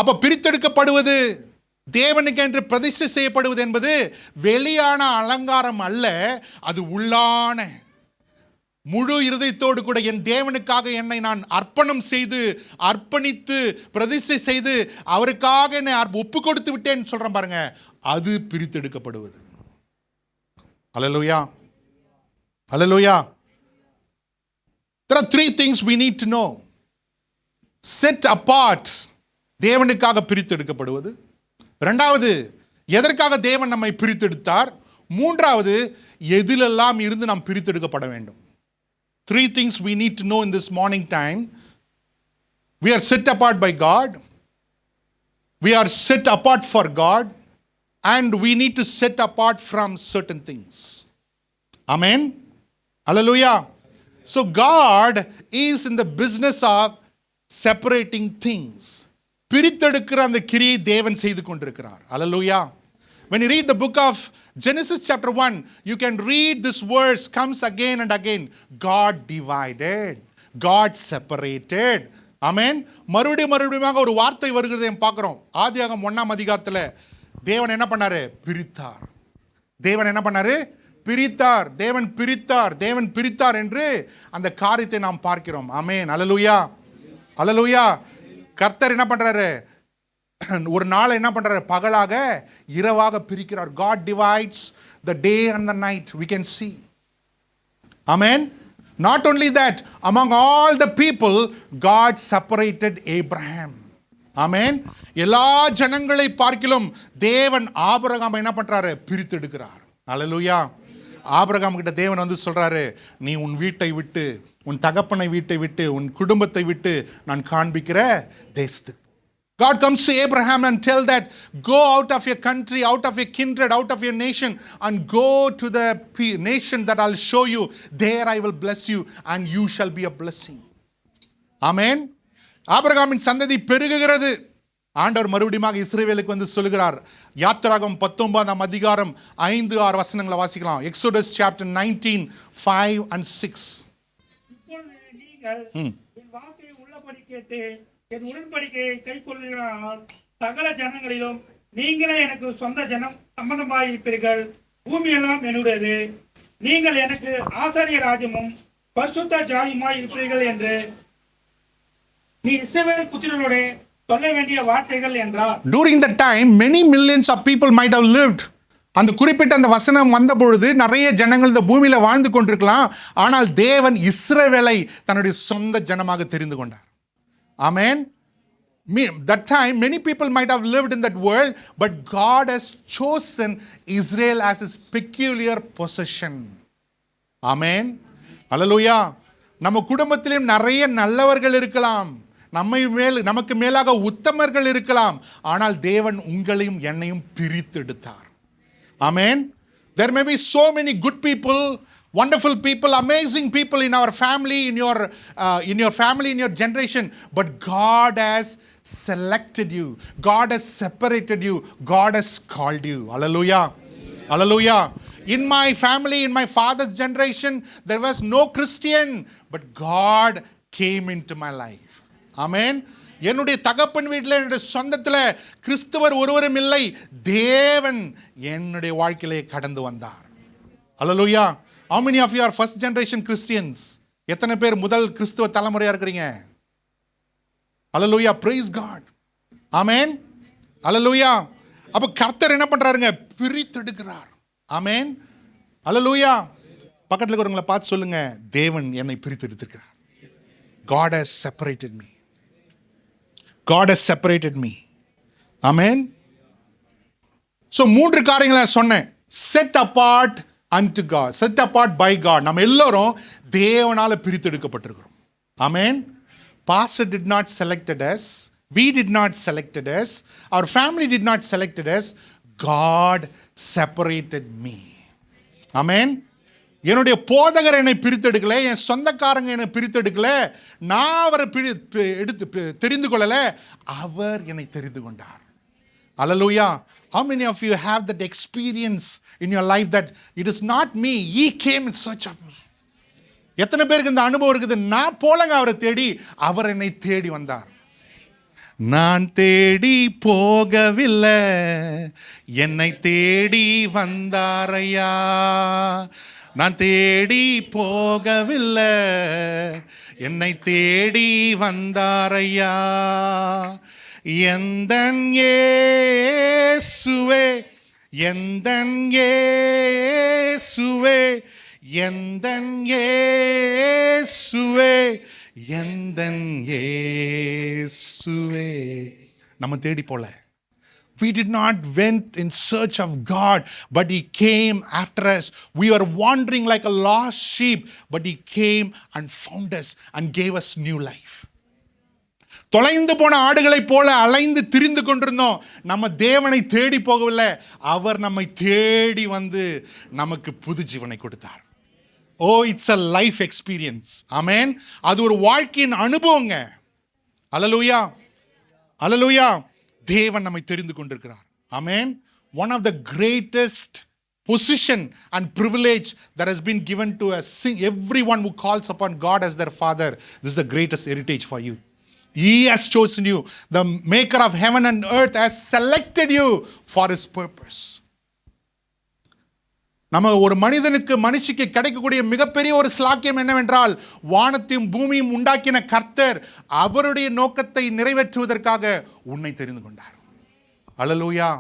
[SPEAKER 1] அப்ப பிரித்தெடுக்கப்படுவது, தேவனுக்கு என்று பிரதிஷ்டை செய்யப்படுவது என்பது வெளியான அலங்காரம் அல்ல, அது உள்ளான முழு இருதயத்தோடு கூட என் தேவனுக்காக என்னை நான் அர்ப்பணித்து பிரதிஷ்டை செய்து அவருக்காக என்னை ஒப்பு கொடுத்து விட்டேன்னு சொல்றேன் பாருங்க, அது பிரித்தெடுக்கப்படுவது. அல்லேலூயா. அல்லேலூயா. There are three things we need to know. Set apart, தேவனுக்காக பிரித்தெடுக்கப்படுவது. இரண்டாவது, எதற்காக தேவன் நம்மை பிரித்தெடுத்தார். மூன்றாவது, எதிலெல்லாம் இருந்து நாம் பிரித்தெடுக்கப்பட வேண்டும். Three things we need to know in this morning time. We are set apart by God. We are set apart for God. And we need to set apart from certain things. Amen. Hallelujah. So God is in the business of separating things. பிரித்தெடுக்கிற அந்த கிரியை தேவன் செய்து கொண்டிருக்கிறார். Hallelujah. When you read the book of Genesis chapter 1, you can read this verse comes again and again. God divided, God separated. Amen. மறுபடியும் ஒரு வார்த்தை வருகிறதை பார்க்கிறோம். ஆதியாகமம் 1 அதிகாரத்தில் தேவன் என்ன பண்ணாரு, பிரித்தார். தேவன் என்ன பண்ணாரு, பிரித்தார், தேவன் பிரித்தார், தேவன் பிரித்தார் என்று அந்த காரியத்தை நாம் பார்க்கிறோம். ஆமென். அல்லேலூயா, அல்லேலூயா. கர்த்தர் என்ன பண்றாரு? ஒரு நாளை என்ன பண்றாரு? பகலாக இரவாக பிரிக்கிறார். God divides the day and the night. We can see. Amen. Not only that, among all the people, God separated Abraham. Amen. எல்லா ஜனங்களை பார்க்கிலும் தேவன் ஆபிரகாம் என்ன பண்றாரு? பிரித்து எடுக்கிறார். அல்லேலூயா. ஆபிரகாம் கிட்ட தேவன் வந்து சொல்றாரு, நீ உன் வீட்டை விட்டு, உன் தகப்பனை வீட்டை விட்டு, உன் குடும்பத்தை விட்டு நான் காண்பிக்கிற தேசத்துக்கு. God comes to Abraham and tell that, go out of your country, out of your kindred, out of your nation, and go to the nation that I'll show you. There I will bless you, and you shall be a blessing. Amen. ஆபிரகாமின் சந்ததி பெருகுகிறது. ஆண்டவர் மறுபடியும் இஸ்ரவேலுக்கு வந்து சொல்கிறார். யாத்திராகமம் 19 அதிகாரம் 5-6 வசனங்களை வாசிக்கலாம். Exodus chapter 19, 5 and 6.
[SPEAKER 3] நீங்கள் என் வார்த்தையை உள்ளபடி கேட்டு என் உடன்படிக்கையை கைக்கொள்கிறால் சகல ஜனங்களிலும் நீங்களே எனக்கு சொந்த ஜனம் சம்பந்தமாய் இருப்பீர்கள். பூமியெல்லாம் என்னுடையது. நீங்கள் எனக்கு ஆசாரிய ராஜ்யமும் பரிசுத்த ஜாதியுமாய் இருப்பீர்கள் என்று நீ இஸ்ரவேல் புத்திரரோட சொல்ல வேண்டிய வார்த்தைகள் என்றார்.
[SPEAKER 1] During that time, many millions of people might have lived. அந்த குறிப்பிட்ட அந்த வசனம் வந்த பொழுது நிறைய ஜனங்கள் இந்த பூமியில வாழ்ந்து கொண்டிருக்கலாம். ஆனால் தேவன் இஸ்ரவேலை தன்னுடைய சொந்த ஜனமாக தெரிந்து கொண்டார். Amen. That time, many people might have lived in that world, but God has chosen Israel as His peculiar possession. Amen. Hallelujah. நம்ம குடும்பத்திலும் நிறைய நல்லவர்கள் இருக்கலாம், நமக்கு மேலாக உத்தமர்கள் இருக்கலாம். ஆனால் தேவன் உங்களையும் என்னையும் பிரித்து எடுத்தார். Amen. There may be so many good people, wonderful people, amazing people in our family, in your family, in your generation, but God has selected you. God has separated you. God has called you. Hallelujah. Hallelujah. In my family, in my father's generation, there was no Christian, but God came into my life. Amen. என்னுடைய தகப்பன் வீட்டில், என்னுடைய சொந்தத்தில் கிறிஸ்துவர் ஒருவரும் இல்லை. தேவன் என்னுடைய வாழ்க்கையிலே கடந்து வந்தார். Hallelujah. How many of you are first generation Christians? எத்தனை பேர் முதல் கிறிஸ்துவ தலைமுறையா இருக்கிறீங்க? Hallelujah. Praise God. Amen. Hallelujah. அப்ப கர்த்தர் என்ன பண்றாருங்க? பிரித்தெடுக்கிறார். Amen. Hallelujah. பக்கத்துல இருக்கிறவங்களை பார்த்து சொல்லுங்க, தேவன் என்னை பிரித்தெடுத்திருக்கிறார். God has separated me. God has separated me. Amen. So 3 காரியங்களை சொன்னேன். Set apart unto God. Set apart by God. நம்ம எல்லாரும் தேவனால பிரித்தெடுக்கப்பட்டிருக்கிறோம். Amen. Pastor did not selected us. We did not selected us. Our family did not selected us. God separated me. Amen. என்னுடைய போதகர் என்னை பிரித்தெடுக்கல, என் சொந்தக்காரங்க என்னை பிரித்தெடுக்கல, நான் அவரை தெரிந்து கொள்ளல, அவர் என்னை தெரிந்து கொண்டார். Hallelujah. How many of you have that experience in your life that it is not me, He came in search of me? எத்தனை பேருக்கு இந்த அனுபவம் இருக்குது? நான் போலங்க அவரை தேடி, அவர் என்னை தேடி வந்தார். நான் தேடி போகவில்லை, என்னை தேடி வந்தாரையா. நான் தேடி போகவில்லை, என்னை தேடி வந்தாரையா. எந்தன் இயேசுவே, எந்தன் இயேசுவே, எந்தன் இயேசுவே, எந்தன் இயேசுவே. நம்ம தேடி போல. We did not went in search of God, but He came after us. We were wandering like a lost sheep, but He came and found us and gave us new life. தொலைந்து போன ஆடுகளைப் போல அலைந்து திரிந்து கொண்டிருந்தோம். நம்ம தேவனை தேடி போகவில்லை, அவர் நம்மை தேடி வந்து நமக்கு புது ஜீவனை கொடுத்தார். Oh, it's a life experience. Amen. அது ஒரு வாழ்க்கையின் அனுபவங்க. Hallelujah. Hallelujah. தேவன் நம்மை தெரிந்து கொண்டிருக்கிறார். Amen. One of the greatest position and privilege that has been given to us, everyone who calls upon God as their father, this is the greatest heritage for you. He has chosen you. The maker of heaven and earth has selected you for His purpose. நம்ம ஒரு மனுஷிக்கு கிடைக்கக்கூடிய மிகப்பெரிய ஒரு ஸ்லாக்கியம் என்னவென்றால், வானத்தையும் பூமியும் உண்டாக்கின கர்த்தர் அவருடைய நோக்கத்தை நிறைவேற்றுவதற்காக உன்னை தெரிந்து கொண்டார். அல்லேலூயா,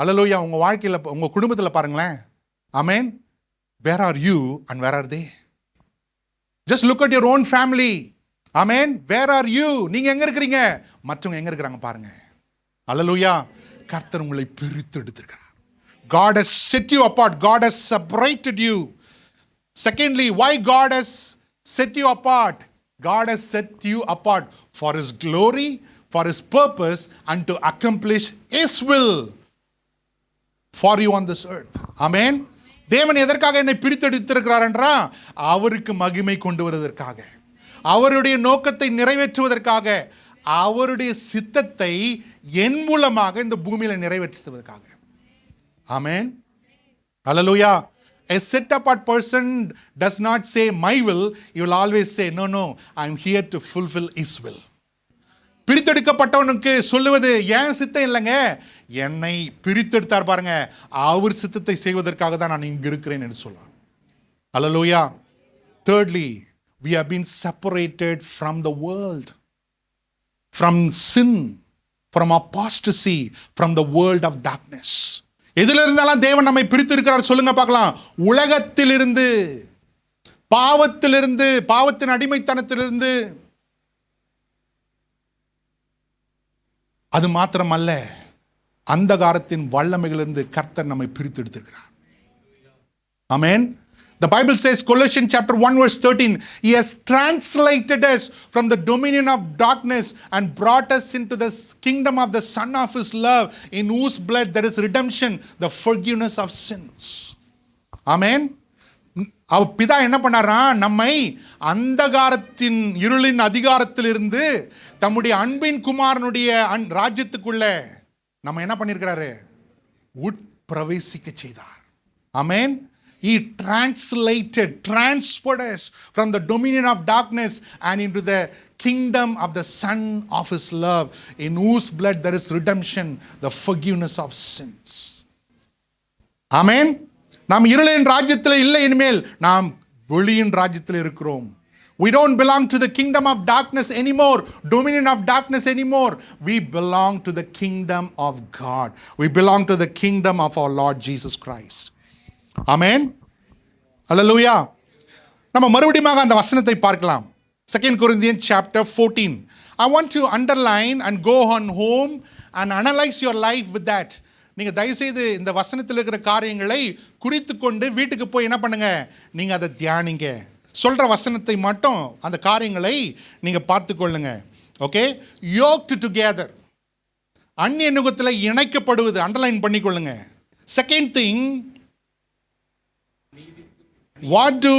[SPEAKER 1] அல்லேலூயா. உங்க வாழ்க்கையில, உங்க குடும்பத்தில் பாருங்களேன். Amen. Where are you and where are they? Just look at your own family. Amen. Where are you? நீங்க எங்க இருக்கிறீங்க, மற்றவங்க எங்க இருக்கிறாங்க பாருங்க. அல்லேலூயா. கர்த்தர் உங்களை பிரித்து எடுத்திருக்கிறார். God has set you apart. God has separated you. Secondly, why God has set you apart? God has set you apart for His glory, for His purpose, and to accomplish His will for you on this earth. Amen. தேவன் எதற்காக என்னை பிரித்தெடுத்திருக்கிறார் என்றால், அவருக்கு மகிமை கொண்டு வருவதற்காக, அவருடைய நோக்கத்தை நிறைவேற்றுவதற்காக, அவருடைய சித்தத்தை என் மூலமாக இந்த பூமியில நிறைவேற்றுவதற்காக. Amen. Hallelujah. A set apart person does not say my will. He will always say, no, I am here to fulfill His will. பிரித்தெடுக்கப்பட்டவனுக்கு சொல்லுவது ஏன் சித்தம் இல்லைங்க, என்னை பிரித்தெடுத்தார் பாருங்க, அவர் சித்தத்தை செய்வதற்காக தான் நான் இங்கு இருக்கிறேன் என்று சொல்லுவான். Hallelujah. Thirdly, we have been separated from the world, from sin, from apostasy, from the world of darkness. எதில இருந்தாலும் தேவன் நம்மை பிரித்து இருக்கிறார் சொல்லுங்க பார்க்கலாம். உலகத்திலிருந்து, பாவத்திலிருந்து, பாவத்தின் அடிமைத்தனத்திலிருந்து. அது மாத்திரமல்ல, அந்தகாரத்தின் வல்லமைகளிலிருந்து கர்த்தர் நம்மை பிரித்து எடுத்திருக்கிறார். ஆமென். The Bible says, Colossians chapter 1 verse 13, He has translated us from the dominion of darkness and brought us into the kingdom of the Son of His love, in whose blood there is redemption, the forgiveness of sins. Amen. அவர் பிதா என்ன பண்ணாரா, நம்மை அந்தகாரத்தின் இருளின் அதிகாரத்திலிருந்து தம்முடைய அன்பின் குமாரனுடைய ராஜ்யத்துக்குள்ள நம்ம என்ன பண்ணியிருக்கிறாரு, உட்பிரவேசிக்க செய்தார். ஆமென். He transferred us from the dominion of darkness and into the kingdom of the Son of His love, in whose blood there is redemption, the forgiveness of sins. Amen. நாம் இருளின் ராஜ்யத்தில் இல்லை, இனிமேல் நாம் ஒளியின் ராஜ்யத்தில் இருக்கிறோம். We don't belong to the kingdom of darkness anymore, dominion of darkness anymore. We belong to the kingdom of God. We belong to the kingdom of our Lord Jesus Christ. ஆமென். அல்லேலூயா. நம்ம மறுபடியும் அந்த வசனத்தை பார்க்கலாம். 2 Corinthians chapter 14. I want to underline and go on home and analyze your life with that. நீங்கள் தயவுசெய்து இந்த வசனத்தில் இருக்கிற காரியங்களை குறித்து கொண்டு வீட்டுக்கு போய் என்ன பண்ணுங்க, நீங்கள் அதை தியானிங்க. சொல்கிற வசனத்தை மட்டும், அந்த காரியங்களை நீங்கள் பார்த்து கொள்ளுங்க. ஓகே. yoked together, அந்நிய நுகத்தில் இணைக்கப்படுவது, அண்டர்லைன் பண்ணிக்கொள்ளுங்க. Second thing, what do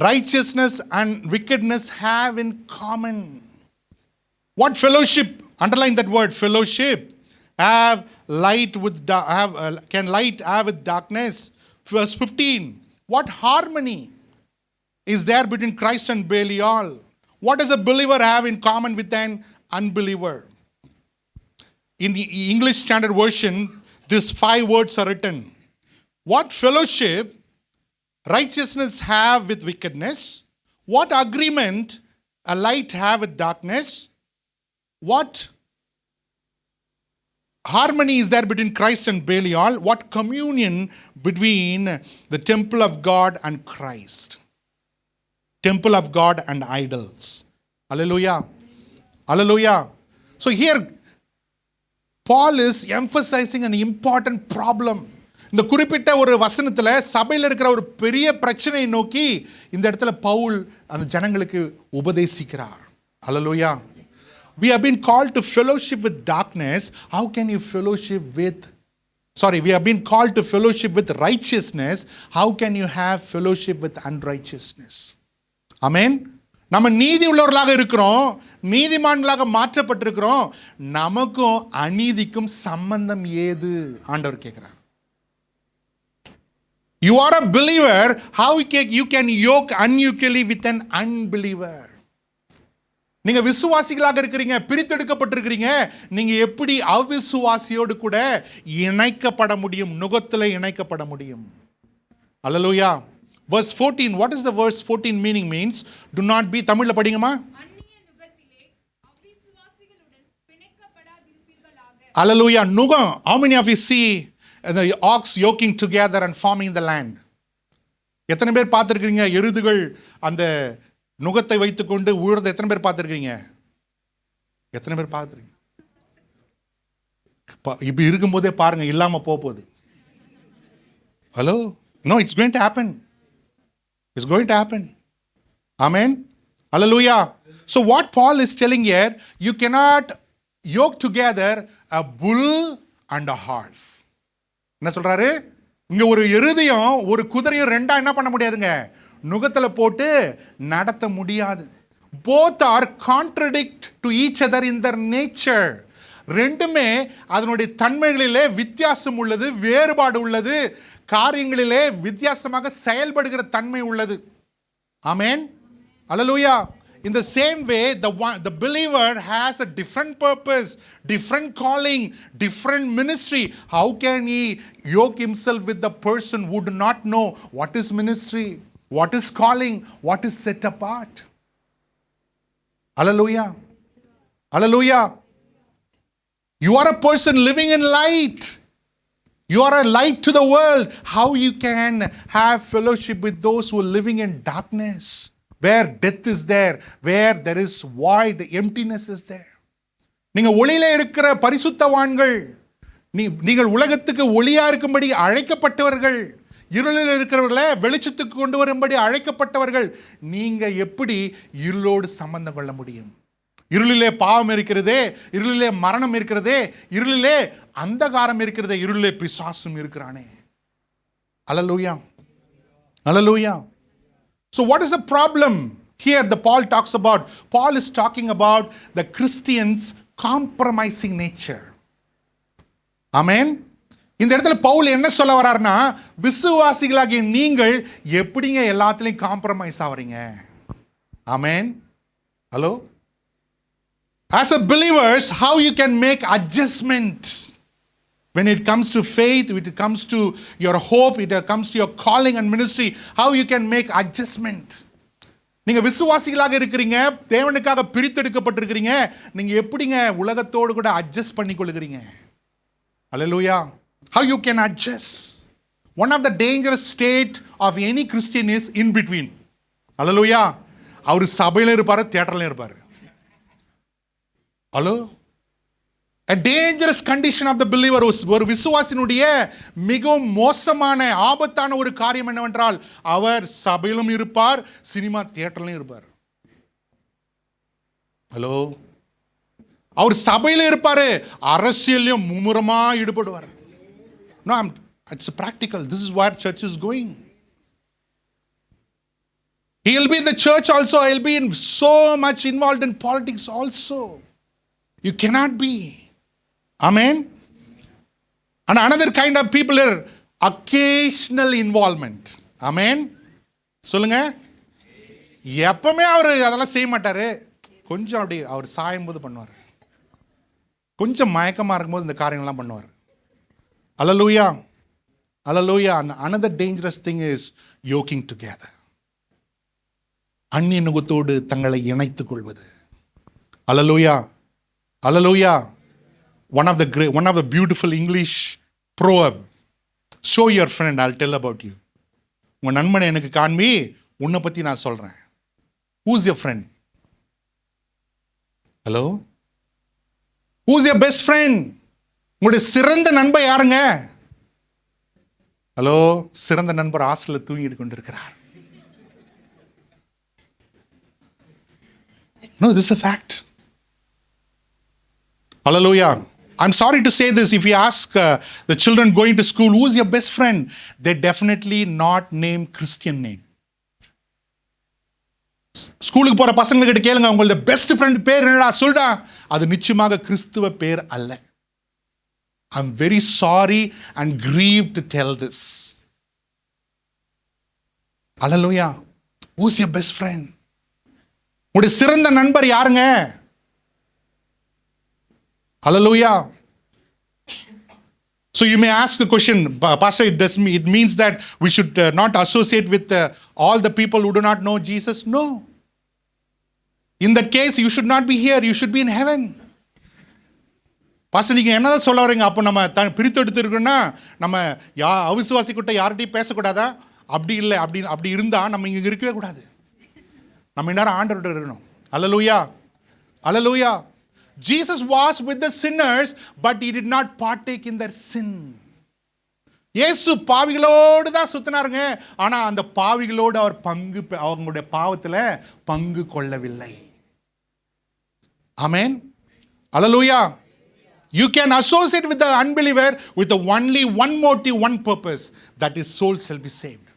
[SPEAKER 1] righteousness and wickedness have in common? What fellowship, underline that word, fellowship, have light with can light have with darkness? Verse 15, what harmony is there between Christ and Belial? What does a believer have in common with an unbeliever? In the English Standard Version, these 5 words are written. What fellowship righteousness have with wickedness? What agreement a light have with darkness? What harmony is there between Christ and Belial? What communion between the temple of God and Christ? Temple of God and idols. Hallelujah. Hallelujah. So here Paul is emphasizing an important problem. இந்த குறிப்பிட்ட ஒரு வசனத்தில் சபையில் இருக்கிற ஒரு பெரிய பிரச்சனையை நோக்கி இந்த இடத்துல பவுல் அந்த ஜனங்களுக்கு உபதேசிக்கிறார். Hallelujah. We have been called to fellowship with darkness. How can you fellowship with, we have been called to fellowship with righteousness. How can you have fellowship with unrighteousness? Amen. நம்ம நீதி உள்ளவர்களாக இருக்கிறோம், நீதிமான்களாக மாற்றப்பட்டிருக்கிறோம். நமக்கும் அநீதிக்கும் சம்பந்தம் ஏது? ஆண்டவர் கேட்கிறார். You are a believer, how you can yoke unequally with an unbeliever? நீங்க விசுவாசிகளாக இருக்கிறீங்க, பிரித்தெடுக்கப்பட்டிருக்கிறீங்க, நீங்க எப்படி அவிசுவாசியோடு கூட இணைக்கப்பட முடியும்? நுகத்தில் இணைக்கப்பட முடியும். Hallelujah. Verse 14, what is the verse 14 meaning means? Do not be, தமிழ்ல படிங்கம்மா. Hallelujah. நுகம். How many of you see the ox yoking together and forming the land? எத்தனை பேர் பார்த்துருக்கீங்க எருதுகள் அந்த நுகத்தை வைத்துக்கொண்டு ஊழதை எத்தனை பேர் பார்த்துருக்கீங்க? எத்தனை பேர் பார்த்துருக்கீங்க? இப்ப இருக்கும்போதே பாருங்க, இல்லாம போகுது. Hello, no, it's going to happen. It's going to happen. Amen. Hallelujah. So what Paul is telling here, you cannot yoke together a bull and a horse. என்ன சொல்றாரு? இங்க ஒரு எருதையும் ஒரு குதிரையும் ரெண்டா என்ன பண்ண முடியாதுங்க, நுகத்துல போட்டு நடத்த முடியாது. Both are contradict to each other in their nature. ரெண்டுமே அதனுடைய தன்மைகளிலே வித்தியாசம் உள்ளது, வேறுபாடு உள்ளது, காரியங்களிலே வித்தியாசமாக செயல்படுகிற தன்மை உள்ளது. ஆமென். ஹல்லேலூயா. In the same way, the believer has a different purpose, different calling, different ministry. How can he yoke himself with the person who do not know what is ministry, what is calling, what is set apart? Hallelujah. Hallelujah. You are a person living in light. You are a light to the world. How you can have fellowship with those who are living in darkness, where death is there, where there is void, emptiness is there. நீங்க ஒளியில இருக்கிற பரிசுத்தவான்கள், நீங்கள் உலகத்துக்கு ஒளியா இருக்கும்படி அழைக்கப்பட்டவர்கள், இருளில் இருக்கிறவர்களை வெளிச்சத்துக்கு கொண்டு வரும்படி அழைக்கப்பட்டவர்கள். நீங்க எப்படி இருளோடு சம்பந்தம் கொள்ள முடியும்? இருளிலே பாவம் இருக்கிறதே, இருளிலே மரணம் இருக்கிறதே, இருளிலே அந்தகாரம் இருக்கிறதே, இருளிலே பிசாசும் இருக்கிறானே. Hallelujah. Hallelujah. So what is the problem here that Paul talks about? Paul is talking about the Christians' compromising nature. Amen. இந்த இடத்துல பவுல் என்ன சொல்ல வர்றாருன்னா, விசுவாசிகளாகிய நீங்கள் எப்படிங்க எல்லாத்துலயும் காம்ப்ரமைஸ் ஆவறீங்க? Amen. Hello. As a believers, how you can make adjustment when it comes to faith, when it comes to your hope, when it comes to your calling and ministry, how you can make adjustment. நீங்க விசுவாசிகளாக இருக்கிறீங்க, தேவனுக்காக பிரித்தெடுக்கப்பட்டிருக்கிறீங்க, நீங்க எப்படிங்க உலகத்தோடு கூட adjust பண்ணிக்கொள்கிறீங்க? Hallelujah. How you can adjust? One of the dangerous state of any Christian is in between. Hallelujah. அவர் சபையில இருப்பாரு, தியேட்டர்ல இருப்பாரு. Hello. A dangerous condition of the believer. ஒரு விசுவாசினுடைய மிகவும் மோசமான ஆபத்தான ஒரு காரியம் என்னவென்றால், அவர் சபையிலும் இருப்பார், சினிமா தியேட்டர்லையும் இருப்பார். ஹலோ. அவர் சபையில இருப்பாரு, அரசியலையும் மும்முரமா ஈடுபடுவார். No, it's practical. This is where church is going. He'll be in the church also. He'll be in so much involved in politics also. You cannot be. Amen. And another kind of people are occasional involvement. Amen. சொல்லுங்க. எப்பவுமே அவர் அதெல்லாம் செய்ய மாட்டாரு, கொஞ்சம் அப்படி அவர் சாயும் போது பண்ணுவார், கொஞ்சம் மயக்கமா இருக்கும்போது இந்த காரியங்கள்லாம் பண்ணுவார். Hallelujah. Hallelujah. And another dangerous thing is yoking together. அந்நிய நுகத்தோடு தங்களை இணைத்துக் கொள்வது. Hallelujah. Hallelujah. One of the beautiful English proverb. Show your friend, I'll tell about you. உன் நண்பனை எனக்கு காண்பி, உன்னை பத்தி நான் சொல்றேன். Who's your friend? Hello? Who's your best friend? உங்களுடைய சிறந்த நண்பர் யாருங்க? ஹலோ. சிறந்த நண்பர் ஹாஸ்டல்ல தூங்கிட்டு கொண்டிருக்கிறார். No, this is a fact. Hallelujah. I'm sorry to say this. If you ask the children going to school, who's your best friend? They definitely not name Christian name. ஸ்கூலுக்கு போற பசங்கள்கிட்ட கேளுங்க, உங்களோட பெஸ்ட் ஃப்ரெண்ட் பேர் என்னடா சொல்டா, அது நிச்சயமாக கிறிஸ்துவ பேர் அல்ல. I'm very sorry and grieved to tell this. Hallelujah. Who's your best friend? உங்களுடைய சிறந்த நண்பர் யாருங்க? Hallelujah. So you may ask the question, Pastor, it means that we should not associate with all the people who do not know Jesus? No. In that case, you should not be here. You should be in heaven. Pastor நீங்கள் என்னதான் சொல்ல வரீங்க? அப்போ நம்ம பிரித்தெடுத்து இருக்கோன்னா நம்ம அவிசுவாசிக்கிட்ட யார்கிட்டையும் பேசக்கூடாதா? அப்படி இல்லை. அப்படி இருந்தால் நம்ம இங்கே இருக்கவே கூடாது. நம்ம இந்நேரம் ஆண்டவர்கிட்ட இருக்கணும். அல்லேலூயா, அல்லேலூயா. Jesus was with the sinners, but he did not partake in their sin. இயேசு பாவிகளோடு தான் சுத்தினாருங்க. ஆனால் அந்த பாவிகளோடு அவர் அவங்களுடைய பாவத்தில் பங்கு கொள்ளவில்லை. ஆமென், அல்லேலூயா. You can associate with the unbeliever with the only one motive, one purpose, that his soul shall be saved.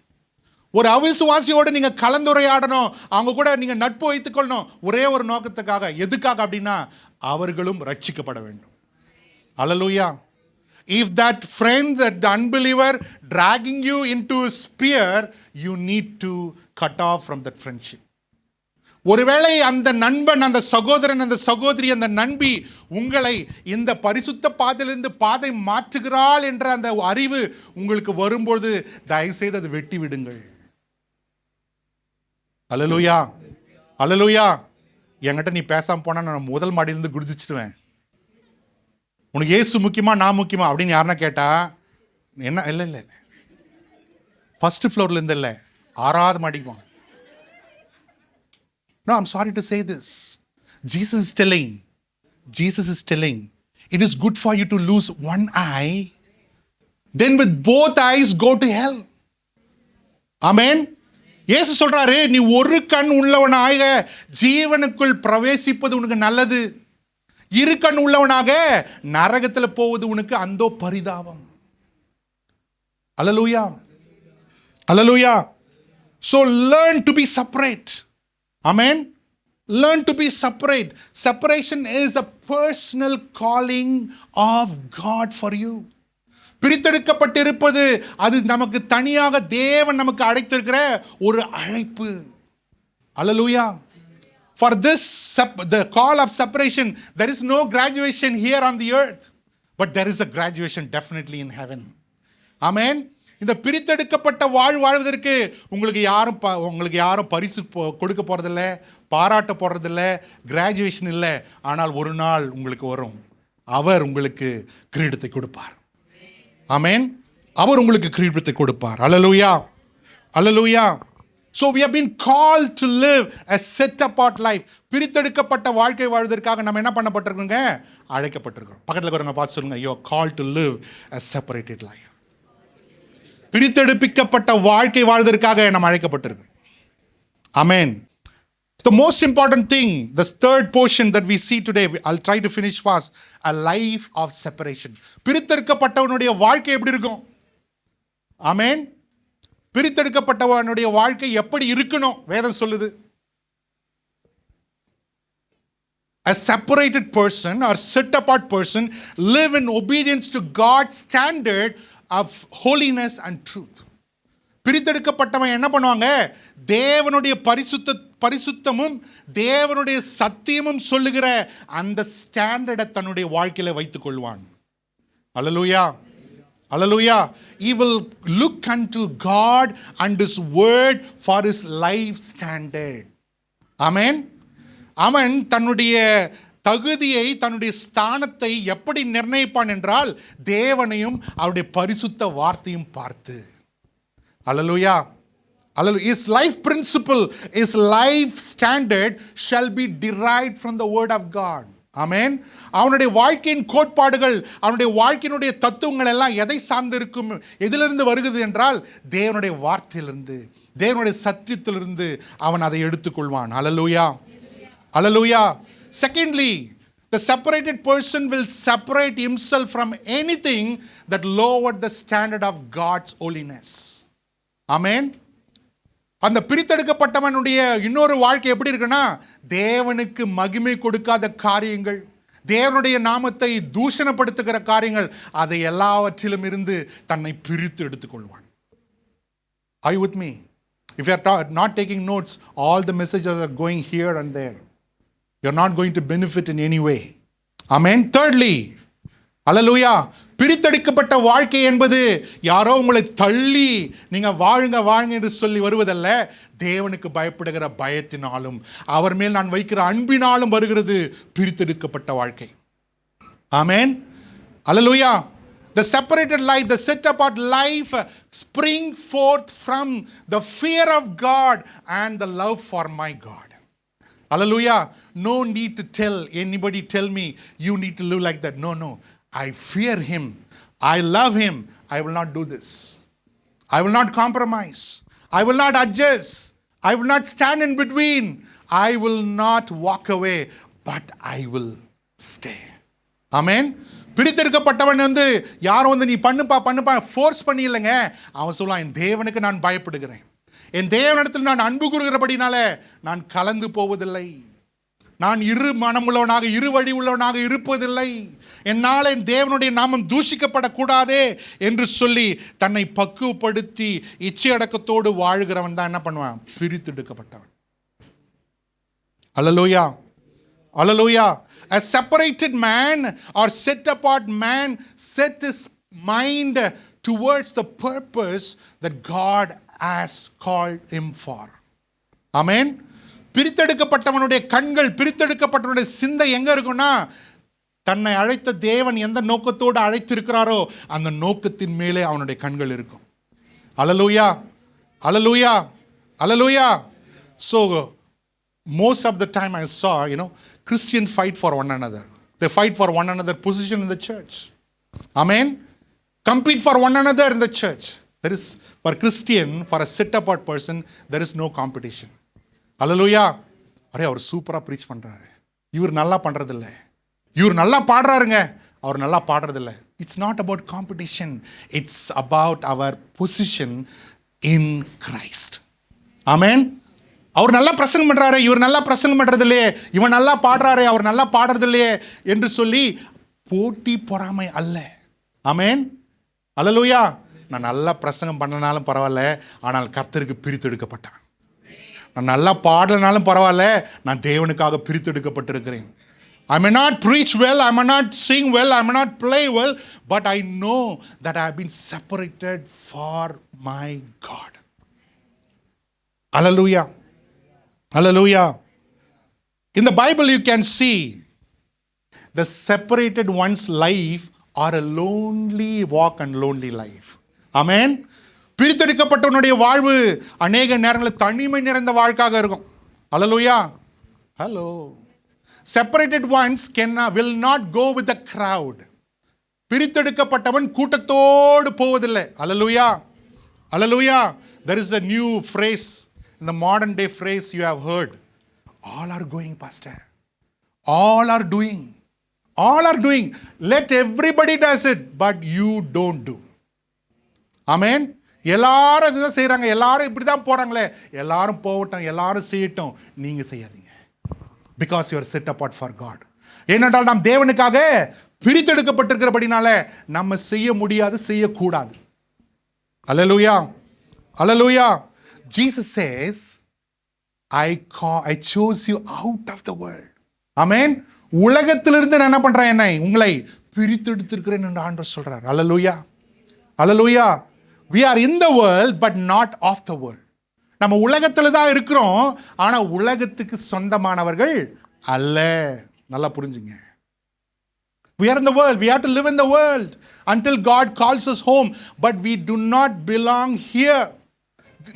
[SPEAKER 1] ஒரு அவிசுவாசியோடு நீங்கள் கலந்துரையாடணும், அவங்க கூட நீங்கள் நட்பு வைத்துக்கொள்ளணும், ஒரே ஒரு நோக்கத்துக்காக. எதுக்காக அப்படின்னா அவர்களும் ரட்சிக்கப்பட வேண்டும். அல்லேலூயா. If that friend, that the unbeliever dragging you into a spear, you need to cut off from that friendship. ஒருவேளை அந்த நண்பன், அந்த சகோதரன், அந்த சகோதரி, அந்த நண்பி உங்களை இந்த பரிசுத்த பாதையிலிருந்து பாதை மாற்றுகிறாள் என்ற அந்த அறிவு உங்களுக்கு வரும்போது தயவு செய்து அதை வெட்டி விடுங்கள். அல்லேலூயா, அல்லேலூயா. என்கிட்ட நீ பேசாம போனா நான் முதல் மாடியிலிருந்து குதிச்சிடுவேன். உனக்கு இயேசு முக்கியமா நான் முக்கியமா அப்படின்னு யாருன்னா கேட்டா என்ன? இல்லை இல்லை, ஃபர்ஸ்ட் ஃப்ளோர்ல இருந்து இல்லை, 6வது மாடிக்கு வாங்க. No, I'm sorry to say this. Jesus is telling, it is good for you to lose one eye, then with both eyes go to hell. Amen. இயேசு சொல்றாரு, நீ ஒரு கண் உள்ளவனாக ஜீவனுக்குள் பிரவேசிப்பது உனக்கு நல்லது, இரு கண் உள்ளவனாக நரகத்தில் போவது உனக்கு அந்தோ பரிதாபம். அல்லேலூயா, அல்லேலூயா. So learn to be separate. Amen. Learn to be separate. Separation is a personal calling of God for you. பிரித்தெடுக்கப்பட்டிருப்பது அது நமக்கு தனியாக தேவன் நமக்கு அழைத்திருக்கிற ஒரு அழைப்பு. அல்லேலூயா. For this the call of separation, there is no graduation here on the earth, but there is a graduation definitely in heaven. Amen. இந்த பிரித்தெடுக்கப்பட்ட வாழ்வதற்கு உங்களுக்கு யாரும் பரிசு கொடுக்க போறதில்லை, பாராட்ட போறதில்லை, கிராஜுவேஷன் இல்லை. ஆனால் ஒரு நாள் உங்களுக்கு வரும், அவர் உங்களுக்கு கிரீடத்தை கொடுப்பார். ஆமென். அவர் உங்களுக்கு கிரீடத்தை கொடுப்பார். அல்லேலூயா, அல்லேலூயா. So we have been called to live a set apart life. பிரித்தெடுக்கப்பட்ட வாழ்க்கை வாழ்வதற்காக நம்ம என்ன பண்ணப்பட்டிருக்கோங்க? அழைக்கப்பட்டிருக்கிறோம். பக்கத்தில் இருக்கிறவங்க பார்த்து சொல்லுங்க, you are called to live a separated life. பிரித்தெடுப்பிக்கப்பட்ட வாழ்க்கை வாழ்வதற்காக நாம் அழைக்கப்பட்டிருக்கிறோம். ஆமென். The most important thing, the third portion that we see today, I'll try to finish fast, a life of separation. பிரித்தெடுக்கப்பட்டவனுடைய வாழ்க்கை எப்படி இருக்கும்? ஆமென். பிரித்தெடுக்கப்பட்டவனுடைய வாழ்க்கை எப்படி இருக்கணும் வேதம் சொல்லுது. A separated person or set apart person live in obedience to God's standard of holiness and truth. பிரித்தெடுக்கப்பட்டவன் என்ன பண்ணுவாங்க? தேவனுடைய பரிசுத்தமும் தேவனுடைய சத்தியமும் சொல்லுகிற அந்த ஸ்டாண்டர்டை தன்னுடைய வாழ்க்கையில வைத்துக் கொள்வான். அல்லேலூயா, அல்லேலூயா. He will look unto God and His word for his life standard. ஆமென். அவன் தன்னுடைய தகுதியை, தன்னுடைய ஸ்தானத்தை எப்படி நிர்ணயிப்பான் என்றால் தேவனையும் அவருடைய பரிசுத்த வார்த்தையும் பார்த்து. அல்லேலூயா, அல்லேலூயா. His life principle, his life standard shall be derived from the word of God. ஆமென். அவனுடைய வாழ்க்கையின் கோட்பாடுகள், அவனுடைய வாழ்க்கையினுடைய தத்துவங்கள் எல்லாம் எதை சார்ந்து இருக்கும், எதிலிருந்து வருகிறது என்றால் தேவனுடைய வார்த்தையிலிருந்து, தேவனுடைய சத்தியத்திலிருந்து அவன் அதை எடுத்துக்கொள்வான். அல்லேலூயா, அல்லேலூயா. Secondly, the separated person will separate himself from anything that lowered the standard of God's holiness. Amen. அந்த பிரித்தெடுக்கப்பட்டவனுடைய இன்னொரு வாழ்க்கை எப்படி இருக்குன்னா, தேவனுக்கு மகிமை கொடுக்காத காரியங்கள், தேவனுடைய நாமத்தை தூஷணப்படுத்துகிற காரியங்கள், அதை எல்லாவற்றிலும் இருந்து தன்னை பிரித்து எடுத்துக்கொள்வான். Are you with me? If you are not taking notes, all the messages are going here and there. You're not going to benefit in any way. Amen. Thirdly, அல்லேலூயா, பிரித்தெடுக்கப்பட்ட வாழ்க்கை என்பது யாரோ உங்களை தள்ளி நீங்க வாழுங்க என்று சொல்லி வருவதல்ல. தேவனுக்கு பயப்படுகிற பயத்தினாலும் அவர் மேல் நான் வைக்கிற அன்பினாலும் வருகிறது பிரித்தெடுக்கப்பட்ட வாழ்க்கை. ஆமென். அல்லேலூயா. The separated life, the set apart life spring forth from the fear of God and the love for my God. Hallelujah. No need to tell anybody, tell me you need to live like that. No. I fear him. I love him. I will not do this. I will not compromise. I will not adjust. I will not stand in between. I will not walk away, but I will stay. Amen. பிரித்தெடுக்கப்பட்டவன் யாரும் நீ பண்ணுப்பா force பண்ணி இல்லைங்க. அவன் சொல்லுவான், என் தேவனுக்கு நான் பயப்படுகிறேன், என் தேவனிடத்தில் நான் அன்பு கூறுகிறபடினால நான் கலந்து போவதில்லை, நான் இரு மனமுள்ளவனாக இரு வழி உள்ளவனாக இருப்பதில்லை, என்னால் என் தேவனுடைய நாமம் தூஷிக்கப்படக்கூடாதே என்று சொல்லி தன்னை பக்குவப்படுத்தி இச்சை அடக்கத்தோடு வாழுகிறவன் தான் என்ன பண்ணுவான்? பிரித்தெடுக்கப்பட்டவன். அல்லேலூயா. Hallelujah. A separated man or set apart man set his mind towards the purpose that God has called him for. Amen. பிரித்தெடுக்கப்பட்டவனுடைய கண்கள், பிரித்தெடுக்கப்பட்டவனுடைய சிந்தை எங்க இருக்கும்னா, தன்னை அழைத்த தேவன் எந்த நோக்கத்தோடு அழைத்திருக்கிறாரோ அந்த நோக்கத்தின் மேலே அவனுடைய கண்கள் இருக்கும். Hallelujah. Hallelujah. Hallelujah. So most of the time I saw, Christians fight for one another. They fight for one another position in the church. Amen. Compete for one another in the church. There is, for Christian, for a set apart person, there is no competition. Hallelujah. அரே அவர் சூப்பராக preach பண்ணுறாரு, இவர் நல்லா பண்ணுறதில்ல, இவர் நல்லா பாடுறாருங்க, அவர் நல்லா பாடுறதில்ல. It's not about competition, it's about our position in Christ. Amen. அவர் நல்லா பிரசங்கம் பண்ணுறாரு, இவர் நல்லா பிரசங்கம் பண்ணுறது இல்லையே, இவன் நல்லா பாடுறாரு, அவர் நல்லா பாடுறது இல்லையே என்று சொல்லி போட்டி பொறாமை அல்ல. ஆமென். அல்லேலூயா. நான் நல்லா பிரசங்கம் பண்ணனாலும் பரவாயில்ல, ஆனால் கர்த்தருக்கு பிரித்தெடுக்கப்பட்டான். நான் நல்லா பாடலனாலும் பரவாயில்ல, நான் தேவனுக்காக பிரித்தெடுக்கப்பட்டிருக்கிறேன். I may not preach well, I may not sing well, I may not play well, but I know that I have been separated for my God. Hallelujah. Hallelujah. In the Bible you can see the separated one's life are a lonely walk and lonely life. Amen. பிரித்தெடுக்கப்பட்டவனுடைய வாழ்வு அநேக நேரங்களில் தனிமை நிறைந்த வாழ்க்காக இருக்கும். Hallelujah. Hello. Separated ones will not go with the crowd. பிரித்தெடுக்கப்பட்டவன் கூட்டத்தோடு போவதில்லை. Hallelujah. Hallelujah. There is a new phrase, in the modern day phrase you have heard. All are going, pastor. All are doing. All are doing. Let everybody does it, but you don't do. Amen. எல்லாரும் இதுதான் செய்கிறாங்க, எல்லாரும் இப்படி தான் போகிறாங்களே, எல்லாரும் போகட்டும், எல்லாரும் செய்யட்டும், நீங்கள் செய்யாதீங்க. Because you are set apart for God. ஏனென்றால் நாம் தேவனுக்காக பிரித்தெடுக்கப்பட்டிருக்கிறபடினால நம்ம செய்ய முடியாது, செய்யக்கூடாது. Hallelujah. Hallelujah. Jesus says, I chose you out of the world. Amen. உலகத்திலிருந்து நான் என்ன பண்றேன், என்னை உங்களை பிரித்தெடுத்திருக்கிறேன் என்று ஆண்டவர் சொல்றார். Hallelujah. Hallelujah. We are in the world but not of the world. நம்ம உலகத்தில் தான் இருக்கிறோம், ஆனால் உலகத்துக்கு சொந்தமானவர்கள் அல்ல. நல்லா புரிஞ்சுங்க. We are in the world. We have to live in the world until God calls us home. But we do not belong here.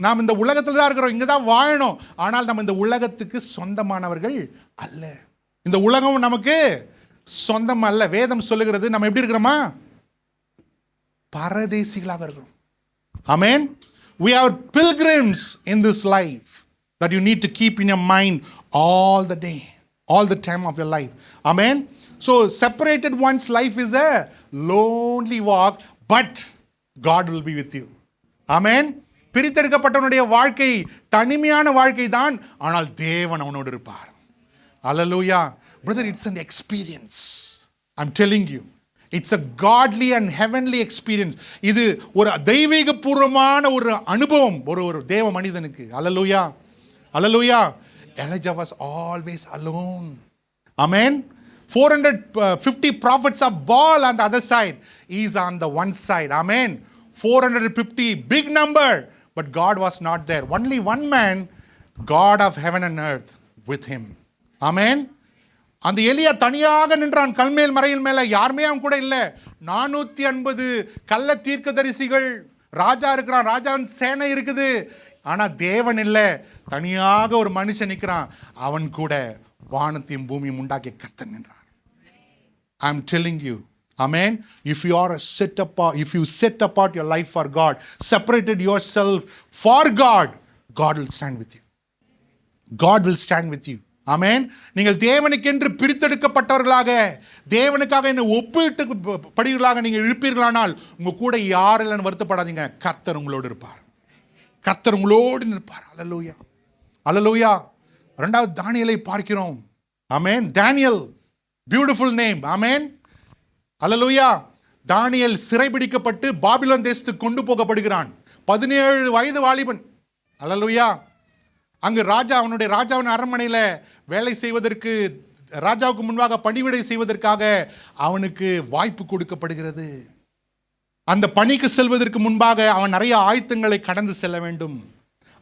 [SPEAKER 1] நாம் இந்த உலகத்தில் தான் இருக்கிறோம், இங்கே தான் வாழணும், ஆனால் நம்ம இந்த உலகத்துக்கு சொந்தமானவர்கள் அல்ல. இந்த உலகம் நமக்கு சொந்தம் அல்ல. வேதம் சொல்லுகிறது நம்ம எப்படி இருக்கிறோமா? பரதேசிகளாக இருக்கிறோம். Amen. We are pilgrims in this life that you need to keep in your mind all the day, all the time of your life. Amen. So separated one's life is a lonely walk, but God will be with you. Amen. பிரித்தெடுக்கப்பட்டவனுடைய வாழ்க்கை தனிமையான வாழ்க்கை தான், ஆனால் தேவன் அவனோடு இருப்பார். Hallelujah. Brother, it's an experience. I'm telling you. It's a godly and heavenly experience. இது ஒரு தெய்வீக பூர்வமான ஒரு அனுபவம் ஒரு தேவ மனிதனுக்கு. Hallelujah. Hallelujah. Elijah was always alone. Amen. 450 prophets of Baal on the other side. He is on the one side. Amen. 450, big number. But God was not there. Only one man, God of heaven and earth, with him. Amen. அந்த எலியா தனியாக நின்றான் கல்மேல் மறையின் மேல, யாருமே அவன் கூட இல்லை. 450 கள்ள தீர்க்கதரிசிகள், ராஜா இருக்கிறான், ராஜாவின் சேனை இருக்குது. ஆனா தேவன் இல்லை, தனியாக ஒரு மனுஷன் நிற்கிறான். அவன் கூட வானத்தையும் பூமியும் உண்டாக்கிய கர்த்தர் நின்றான். I am telling you, amen, if you are if you set apart your life for God, separated yourself for God, God will stand with you. God will stand with you. ஆமென். நீங்கள் தேவனுக்கென்று பிரித்தெடுக்கப்பட்டவர்களாக, தேவனுக்காக என்ன ஒப்பிட்டு படிகளாக நீங்கள் இருப்பீர்களானால் உங்க கூட யாரும் இல்லைன்னு வருத்தப்படாதீங்க. கர்த்தர் உங்களோடு இருப்பார். கர்த்தர் உங்களோடு நிற்பார். அல்லேலூயா, அல்லேலூயா. இரண்டாவது தானியேலை பார்க்கிறோம். ஆமென். தானியேல், பியூட்டிஃபுல் நேம். ஆமென், அல்லேலூயா. தானியேல் சிறைபிடிக்கப்பட்டு பாபிலோன் தேசத்துக்கு கொண்டு போகப்படுகிறான். 17 வயது வாலிபன். அல்லேலூயா. அங்கு ராஜா அவனுடைய ராஜாவின் அரண்மனையில் வேலை செய்வதற்கு, ராஜாவுக்கு முன்பாக பணிவிடை செய்வதற்காக அவனுக்கு வாய்ப்பு கொடுக்கப்படுகிறது. அந்த பணிக்கு செல்வதற்கு முன்பாக அவன் நிறைய ஆயத்தங்களை கடந்து செல்ல வேண்டும்.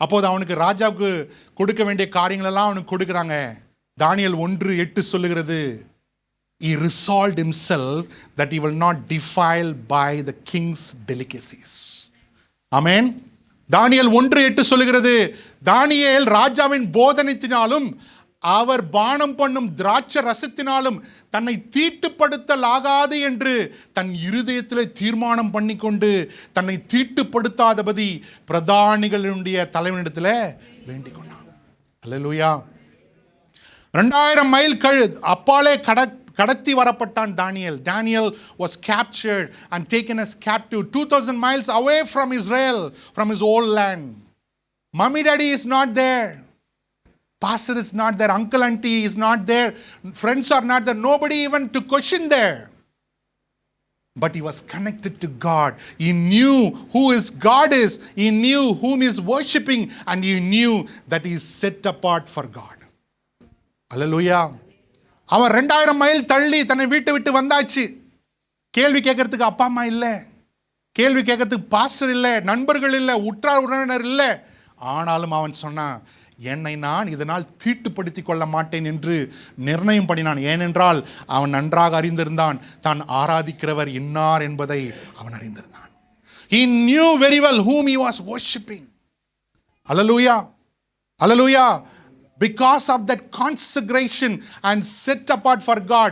[SPEAKER 1] அப்போது அவனுக்கு ராஜாவுக்கு கொடுக்க வேண்டிய காரியங்களெல்லாம் அவனுக்கு கொடுக்குறாங்க. தானியேல் 1:8 சொல்லுகிறது, he resolved himself that he will not defile by the king's delicacies. ஆமென். தானியேல் 1:8 சொல்லுகிறது, தானியேல் ராஜாவின் போதனத்தினாலும் அவர் பானம் பண்ணும் திராட்சை ரசத்தினாலும் தன்னை தீட்டுப்படுத்தலாகாது என்று தன் இருதயத்தில் தீர்மானம் பண்ணிக்கொண்டு தன்னை தீட்டுப்படுத்தாதபடி பிரதானிகளுடைய தலைவனிடத்தில் வேண்டிக் கொண்டான். அல்லேலூயா. 2000 மைல் அப்பாலே கடத்தி வரப்பட்டான் தானியேல். Daniel was captured and taken as captive 2000 miles away from Israel, from his old land. Mummy daddy is not there. Pastor is not there. Uncle auntie is not there. Friends are not there. Nobody even to question there. But he was connected to God. He knew who his God is. He knew whom he is worshipping, and he knew that he is set apart for God. Hallelujah. அவன் 2000 mile தள்ளி தன்னை வீட்டை விட்டு வந்தாச்சு. கேள்வி கேட்கறதுக்கு அப்பா அம்மா இல்லை, கேள்வி கேட்கறதுக்கு பாஸ்டர் இல்லை, நண்பர்கள் இல்லை, உற்றார் உறவினர் இல்லை. ஆனாலும் அவன் சொன்னான், என்னை நான் இதனால் தீட்டுப்படுத்தி கொள்ள மாட்டேன் என்று நிர்ணயம் பண்ணினான். ஏனென்றால் அவன் நன்றாக அறிந்திருந்தான் தான் ஆராதிக்கிறவர் இன்னார் என்பதை அவன் அறிந்திருந்தான். He knew very well whom he was worshipping. Hallelujah, hallelujah. Because of that consecration and set apart for God,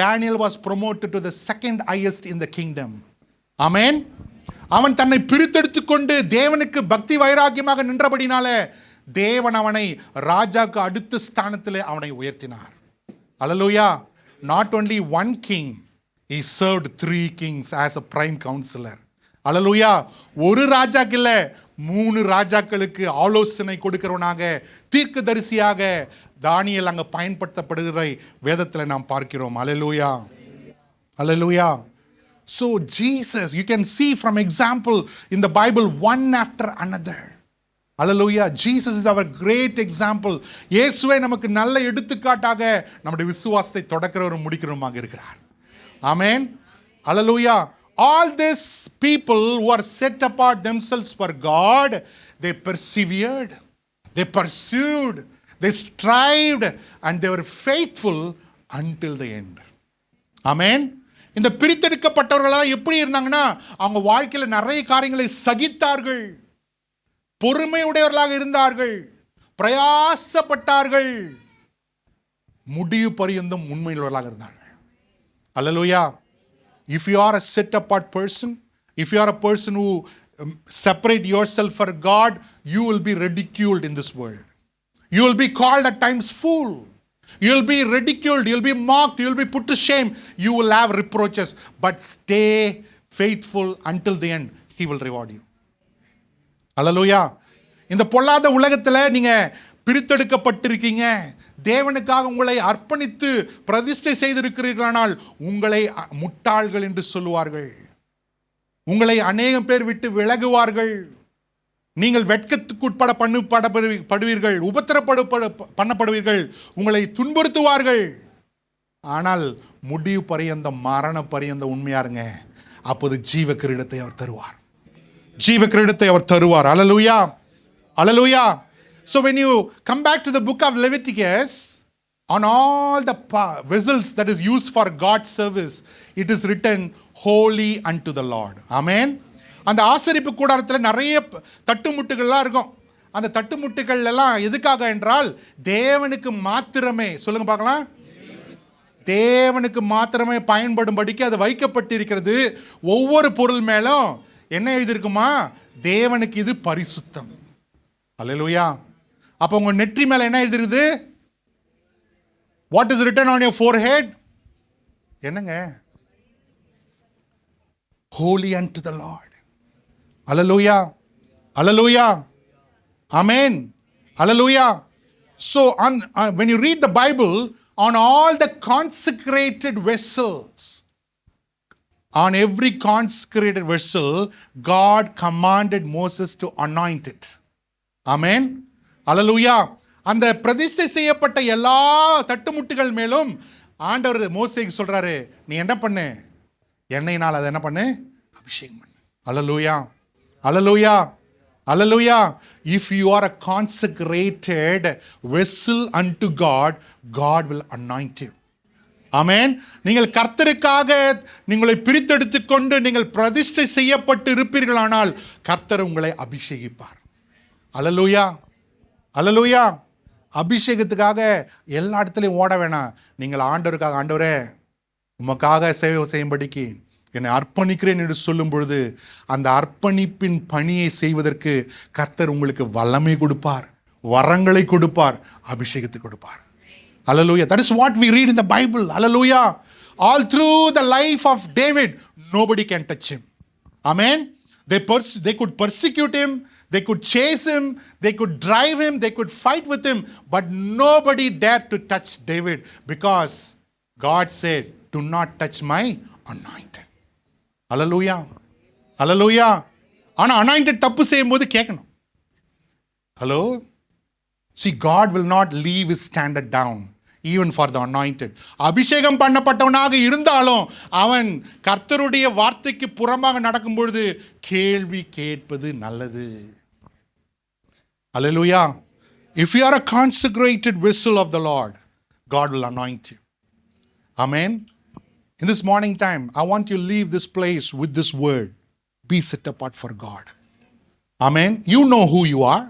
[SPEAKER 1] Daniel was promoted to the second highest in the kingdom. Amen. அவன் தன்னை பிரித்தெடுத்துக் கொண்டு தேவனுக்கு பக்தி வைராக்கியமாக நின்றபடினால தேவன் அவனை ராஜாக்கு அடுத்த ஸ்தானத்தில் அவனை உயர்த்தினார். Hallelujah. Not only one king, he served 3 kings as a prime counselor. Hallelujah. ஒரு ராஜாக்கு இல்லை, 3 ராஜாக்களுக்கு ஆலோசனை கொடுக்கிறவனாக, தீர்க்கதரிசியாக தானியேல் அங்கே பயன்படுத்தப்படுகிற வேதத்தில் நாம் பார்க்கிறோம். Hallelujah, hallelujah. So Jesus, you can see from example in the Bible one after another. Hallelujah. Jesus is our great example. இயேசுவே நமக்கு நல்ல எடுத்துக்காட்டாக நம்முடைய விசுவாசத்தை தொடக்கிறவரும் முடிக்கிறவருமாக இருக்கிறார். ஆமென். Hallelujah. All these people who are set apart themselves for God, they persevered, they pursued, they strived, and they were faithful until the end. Amen. இந்த பிரித்தெடுக்கப்பட்டவர்களாக எப்படி இருந்தாங்கன்னா, அவங்க வாழ்க்கையில் நிறைய காரியங்களை சகித்தார்கள், பொறுமையுடையவர்களாக இருந்தார்கள், பிரயாசப்பட்டார்கள், முடிவு பரியந்தம் உண்மையுள்ளவர்களாக இருந்தார்கள். Hallelujah. If you are a set apart person, if you are a person who separate yourself for God, you will be ridiculed in this world. You will be called at times fool. You will be ridiculed, you will be mocked, you will be put to shame, you will have reproaches, but stay faithful until the end. He will reward you. Hallelujah. இந்த பொல்லாத உலகத்தில் நீங்க பிரித்தெடுக்கப்பட்டிருக்கீங்க, தேவனுக்காக உங்களை அர்ப்பணித்து பிரதிஷ்டை செய்திருக்கிறீர்களானால் உங்களை முட்டாள்கள் என்று சொல்லுவார்கள். உங்களை அநேகம் பேர் விட்டு விலகுவார்கள். நீங்கள் வெட்கத்துக்கு உட்பட படுவீர்கள், உபத்திரப்படு பண்ணப்படுவீர்கள், உங்களை துன்புறுத்துவார்கள். ஆனால் முடிவு பரியந்தம், மரண பரியந்தம் உண்மையா இருங்க. அப்போது ஜீவ கிரீடத்தை அவர் தருவார். ஜீவ கிரீடத்தை அவர் தருவார். அல்லேலூயா, அல்லேலூயா. So when you come back to the book of Leviticus, on all the vessels that is used for God's service, it is written holy unto the Lord. Amen. அந்த ஆசரிப்பு கூடாரத்தில் நிறைய தட்டுமுட்டுகள்லாம் இருக்கும். அந்த தட்டுமுட்டுகள் எல்லாம் எதுக்காக என்றால் தேவனுக்கு மாத்திரமே, சொல்லுங்க பார்க்கலாம், தேவனுக்கு மாத்திரமே பயன்படும்படிக்கு அது வைக்கப்பட்டிருக்கிறது. ஒவ்வொரு பொருள் மேலும் என்ன எழுதியிருக்குமா? தேவனுக்கு இது பரிசுத்தம். அல்லேலூயா. அப்போ உங்க நெற்றி மேல என்ன எழுதிருக்குது? What is written on your forehead? என்னங்க? Holy unto the Lord. Hallelujah. Hallelujah. Amen. Hallelujah. So when you read the Bible, on all the consecrated vessels, on every consecrated vessel, God commanded Moses to anoint it. Amen. Hallelujah. அந்த பிரதிஷ்டை செய்யப்பட்ட எல்லா தட்டுமுட்டுகள் மேலும் ஆண்டவர் மோசேக்கு சொல்றாரு, நீ என்ன பண்ணு? எண்ணெயினால் அதை என்ன பண்ணு? அபிஷேகம் பண்ணு. Hallelujah. Hallelujah. Hallelujah. If you are a consecrated vessel unto God, God will anoint you. Amen. நீங்கள் கர்த்தருக்காக நீங்களை பிரித்தெடுத்துக் கொண்டு நீங்கள் பிரதிஷ்டை செய்யப்பட்டு இருப்பீர்களானால் கர்த்தர் உங்களை அபிஷேகிப்பார். Hallelujah. Hallelujah. அபிஷேகத்துக்காக எல்லா இடத்துலையும் ஓட வேணாம். நீங்கள் ஆண்டவருக்காக, ஆண்டவரே உமக்காக சேவை செய்யும்படிக்கு என்னை அர்ப்பணிக்கிறேன் என்று சொல்லும் பொழுது அந்த அர்ப்பணிப்பின் பணியை செய்வதற்கு கர்த்தர் உங்களுக்கு வல்லமை கொடுப்பார், வரங்களை கொடுப்பார், அபிஷேகத்தை கொடுப்பார். Hallelujah. That is what we read in the Bible. Hallelujah. All through the life of David, nobody can touch him. Amen. They could persecute him, they could chase him, they could drive him, they could fight with him, but nobody dared to touch David because God said, do not touch my anointed. Hallelujah. Hallelujah. ஆனா anointed தப்பு செய்யும்போது கேட்கணும். Hello? See, God will not leave his standard down even for the anointed. அபிஷேகம் பண்ணப்பட்டவனாக இருந்தாலும் அவன் கர்த்தருடைய வார்த்தைக்கு புறம்பாக நடக்கும் பொழுது கேள்வி கேட்பது நல்லது. Hallelujah. If you are a consecrated vessel of the Lord, God will anoint you. Amen. In this morning time, I want you to leave this place with this word. Be set apart for God. Amen. You know who you are.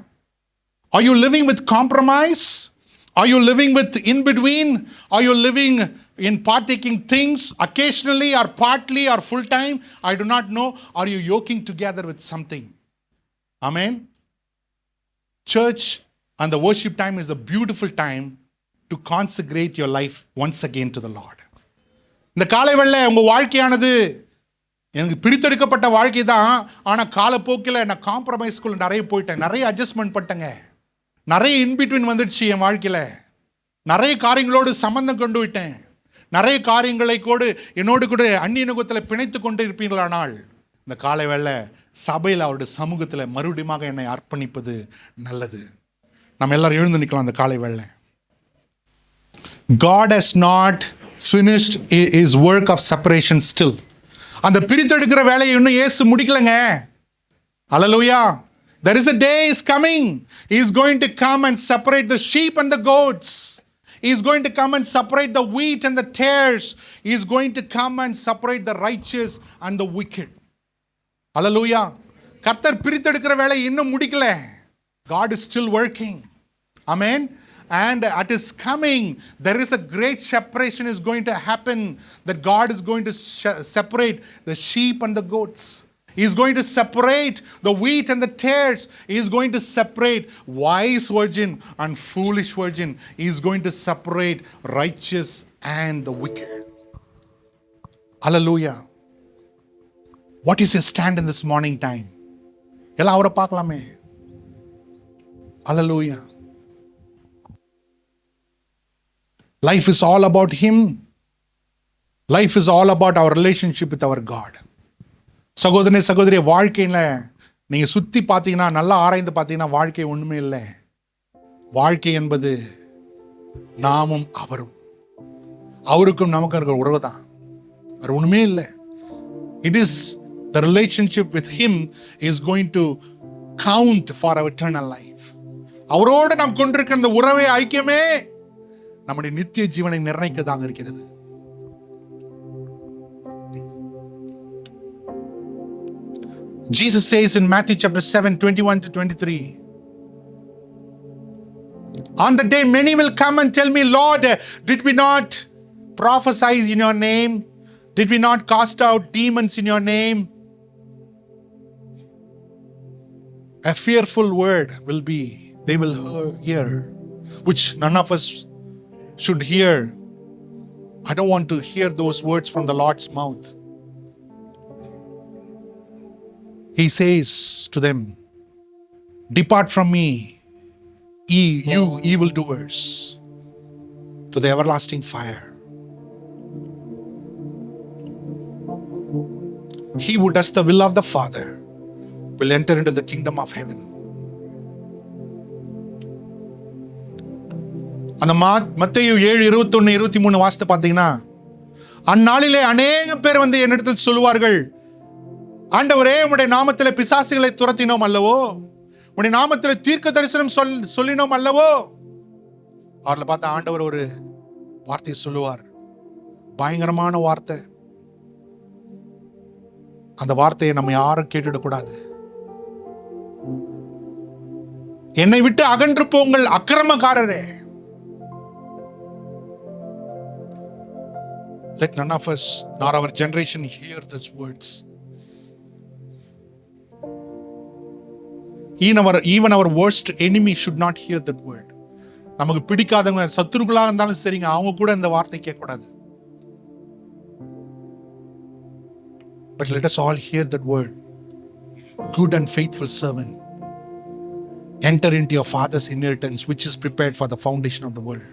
[SPEAKER 1] Are you living with compromise? Are you living with in between? Are you living in partaking things occasionally or partly or full time? I do not know. Are you yoking together with something? Amen. Church and the worship time is a beautiful time to consecrate your life once again to the Lord. இந்த காலை வேளை உங்க வாழ்க்கையானது எனக்கு பிரித்தெடுக்கப்பட்ட வாழ்க்கை தான். ஆனால் காலப்போக்கில் நான் காம்ப்ரமைஸ்குள்ள நிறைய போயிட்டேன், நிறைய அட்ஜஸ்ட்மெண்ட் பண்ணிட்டேங்க, நிறைய இன்பிட்வீன் வந்துடுச்சு என் வாழ்க்கையில், நிறைய காரியங்களோடு சம்பந்தம் கொண்டு விட்டேன், நிறைய காரியங்களை என்னோடு கூட அந்நிய நுகத்தில் பிணைத்து கொண்டு இருப்பீங்களானால் இந்த காலை வேளை சபையில் அவருடைய சமூகத்தில் மறுபடியும் என்னை அர்ப்பணிப்பது நல்லது. நம்ம எல்லாரும் எழுந்து நிற்கலாம். அந்த காலை வேளை God has not finished his work of separation still. அந்த பிரித்தெடுக்கிற வேலையை இன்னும் இயேசு முடிக்கலங்க. Hallelujah. There is a day is coming. He is going to come and separate the sheep and the goats. He is going to come and separate the wheat and the tares. He is going to come and separate the righteous and the wicked. Hallelujah. கர்த்தர் பிரித்தெடுக்கிற வேலை இன்னும் முடிக்கல. God is still working. Amen. And at his coming, there is a great separation is going to happen, that God is going to separate the sheep and the goats. He is going to separate the wheat and the tares. He is going to separate wise virgin and foolish virgin. He is going to separate righteous and the wicked. Hallelujah. What is your stand in this morning time? எல்லாம் அவரை பார்க்கலாமே. Hallelujah. Life is all about him. Life is all about our relationship with our God. சகோதரனே சகோதரிய, வாழ்க்கையில் நீங்கள் சுற்றி பார்த்தீங்கன்னா, நல்லா ஆராய்ந்து பார்த்தீங்கன்னா வாழ்க்கை ஒன்றுமே இல்லை. வாழ்க்கை என்பது நாமும் அவரும். அவருக்கும் நமக்கும் இருக்கிற உறவு தான், வேற ஒண்ணுமே இல்லை. It is the relationship with him is going to count for our eternal life. அவரோடு நாம் கொண்டிருக்கிற அந்த உறவை, ஐக்கியமே நம்முடைய நித்திய ஜீவனை நிர்ணயிக்கதாக இருக்கிறது. Jesus says in Matthew chapter 7, 21 to 23, on the day many will come and tell me, Lord, did we not prophesy in your name? Did we not cast out demons in your name? A fearful word will be, they will hear, which none of us should hear. I don't want to hear those words from the Lord's mouth. He says to them, depart from me, you evildoers, to the everlasting fire. He who does the will of the Father will enter into the kingdom of heaven. அந்த மத்தேயு 7:21-23 வாசித்து பார்த்தீங்கன்னா, அந்நாளிலே அநேக பேர் வந்து என்னிடத்தில் சொல்லுவார்கள், ஆண்டவரே, உம்முடைய நாமத்திலே பிசாசுகளை துரத்தினோம் அல்லவோ, உம்முடைய நாமத்திலே தீர்க்க தரிசனம் சொல்லினோம் அல்லவோ. அவர்களை பார்த்து ஆண்டவர் ஒரு வார்த்தையை சொல்லுவார், பயங்கரமான வார்த்தை. அந்த வார்த்தையை நம்ம யாரும் கேட்டுடக்கூடாது. என்னை விட்டு அகன்று போங்கள் அக்கிரமக்காரரே. Let none of us nor our generation hear those words. Even our worst enemy should not hear that word. நமக்கு பிடிக்காதவங்க, சத்துருக்களாக இருந்தாலும் சரிங்க, அவங்க கூட இந்த வார்த்தை கேட்கக்கூடாது. But let us all hear that word. Good and faithful servant, enter into your father's inheritance, which is prepared for the foundation of the world.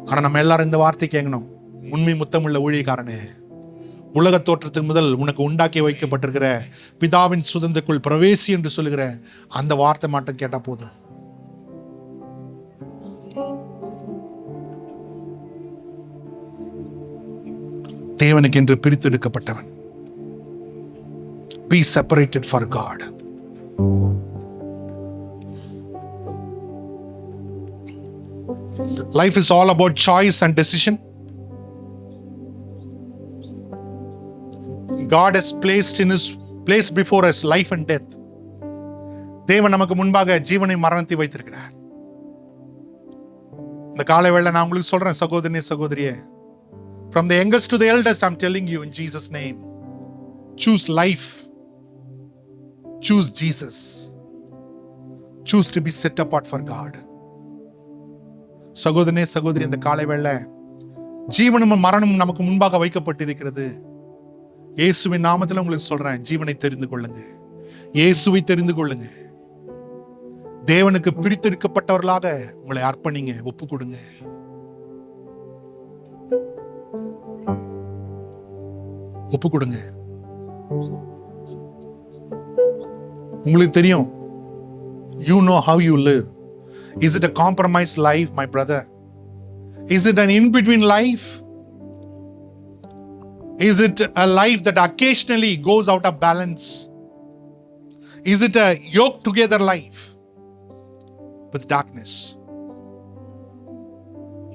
[SPEAKER 1] ஆனா நம்ம எல்லாரும் இந்த வார்த்தை கேட்கணும். உண்மை முத்தமுள்ள ஊழியக்காரனே, உலக தோற்றத்துக்கு முதல் உனக்கு உண்டாக்கி வைக்கப்பட்டிருக்கிற பிதாவின் சுதந்திரக்குள் பிரவேசி என்று சொல்லுகிற அந்த வார்த்தை மட்டும் கேட்டா போதும். தேவனுக்கு என்று பிரித்தெடுக்கப்பட்டவன். Be separated for God. Life is all about choice and decision. God has placed before us life and death. தேவன் நமக்கு முன்பாக ஜீவனை மரணத்தை வைத்திருக்கிறார். இந்த காலை வேளை நான் உங்களுக்கு சொல்றேன், சகோதரனே சகோதரியே, from the youngest to the eldest, I'm telling you in Jesus' name, choose life, choose Jesus, choose to be set apart for God. சகோதரனே சகோதரி, இந்த காலை வேளை ஜீவனும் மரணமும் நமக்கு முன்பாக வைக்கப்பட்டிருக்கிறது. இயேசுவின் நாமத்தில் உங்களுக்கு சொல்றேன், ஜீவனை தெரிந்து கொள்ளுங்க, இயேசுவை தெரிந்து கொள்ளுங்க. தேவனுக்கு பிரித்தெடுக்கப்பட்டவர்களாக உங்களை அர்ப்பணிங்க, ஒப்பு கொடுங்க. ஒப்பு கொடுங்க. உங்களுக்கு தெரியும், you know how you live. Is it a compromised life, my brother? Is it an in-between life? Is it a life that occasionally goes out of balance? Is it a yoked together life with darkness?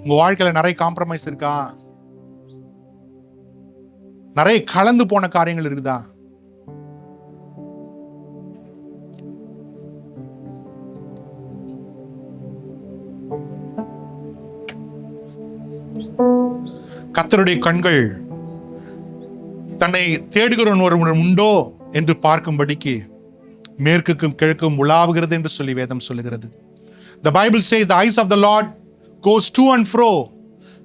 [SPEAKER 1] உங்க வாழ்க்கையில நிறைய compromise இருக்கா? நிறைய கலந்து போன காரியங்கள் இருக்குதா? கர்த்தருடைய கண்கள் தன்னை தேடுகிறவன் ஒருவன் உண்டோ என்று பார்க்கும்படிக்கு மேற்குக்கும் கிழக்கும் உலாவுகிறது என்று சொல்லி வேதம் சொல்லுகிறது. The Bible says the eyes of the Lord goes to and fro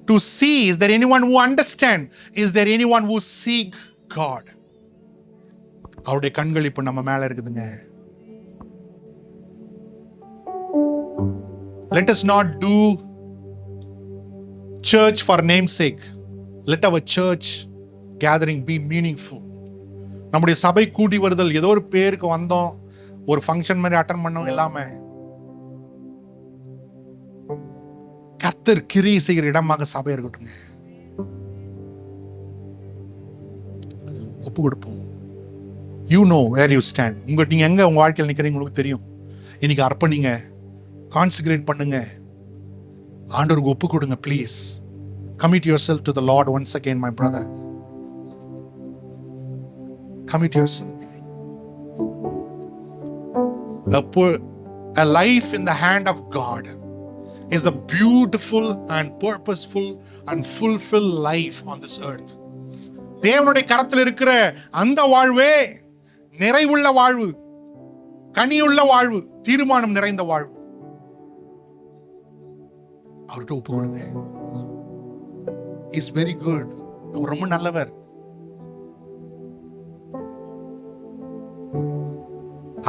[SPEAKER 1] to see, is there anyone who understand, is there anyone who seek God. அவருடைய கண்கள் இப்ப நம்ம மேல இருக்குதுங்க. Let us not do church for name's sake. Let our church gathering be meaningful. நம்முடைய சபை கூடி வருதல் ஏதோ ஒரு பேருக்கு வந்தோம், ஒரு ஃபங்க்ஷன் மாதிரி அட்டெண்ட் பண்ணோம் இல்லாம, கர்த்தர் கிரியை செய்கிற இடமாக சபை இருக்கட்டுங்க. ஒப்பு கொடுப்போம். You know where you stand. நீங்க எங்க உங்க வாழ்க்கையில் நிக்கிறீங்க உங்களுக்கு தெரியும். இன்னைக்கு அர்ப்பணிங்க, கான்செக்ரேட் பண்ணுங்க, ஆண்டவருக்கு ஒப்பு கொடுங்க. Please commit yourself to the Lord once again, my brother. Commit yourself. A life in the hand of God is the beautiful and purposeful and fulfilled life on this earth. தேவனுடைய கரத்தில் இருக்கிற அந்த வாழ்வே நிறைவுள்ள வாழ்வு, கனியுள்ள வாழ்வு, தீர்மானம் நிறைந்த வாழ்வு. அவர்கிட்ட ஒப்பு கொடுங்க. Is very good. அவர் ரொம்ப நல்லவர்.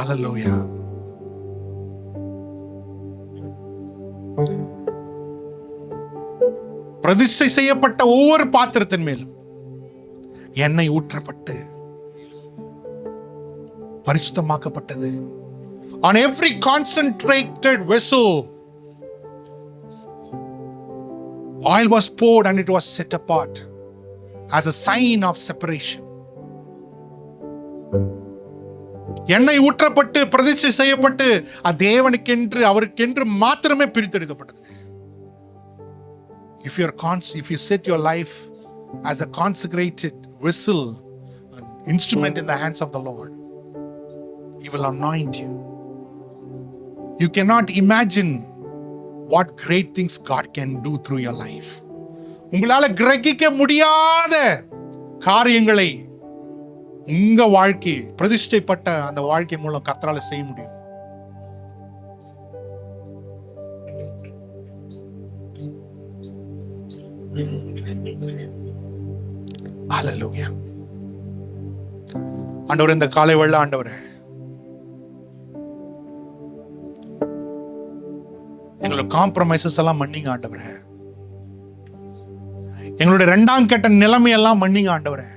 [SPEAKER 1] அல்லேலூயா. பிரதிஷ்டை செய்யப்பட்ட ஒவ்வொரு பாத்திரத்தின் மேலும் எண்ணெய் ஊற்றப்பட்டு பரிசுத்தமாக்கப்பட்டது. On every concentrated vessel oil was poured and it was set apart as a sign of separation. எண்ணெய் ஊற்றப்பட்டு பிரதிஷ்டை செய்யப்பட்டு அது தேவனுக்கென்று அவருக்கென்று மாத்திரமே பிரித்தெடுக்கப்பட்டது. If you set your life as a consecrated vessel, an instrument in the hands of the Lord, He will anoint you. You cannot imagine what great things God can do through your life. உங்களால கிரகிக்க முடியாத காரியங்களை உங்க வாழ்க்கை பிரதிஷ்டைப்பட்ட அந்த வாழ்க்கை மூலம் கர்த்தரால செய்ய முடியும். ஹல்லேலூயா. ஆண்டவரே, இந்த காலை வேளை ஆண்டவரே, எங்களோட காம்ப்ரமைசஸ் எல்லாம் மன்னிங்க ஆண்டவரே. எங்களுடைய இரண்டாம் கட்ட நிலைமையெல்லாம் மன்னிங்க ஆண்டவரே.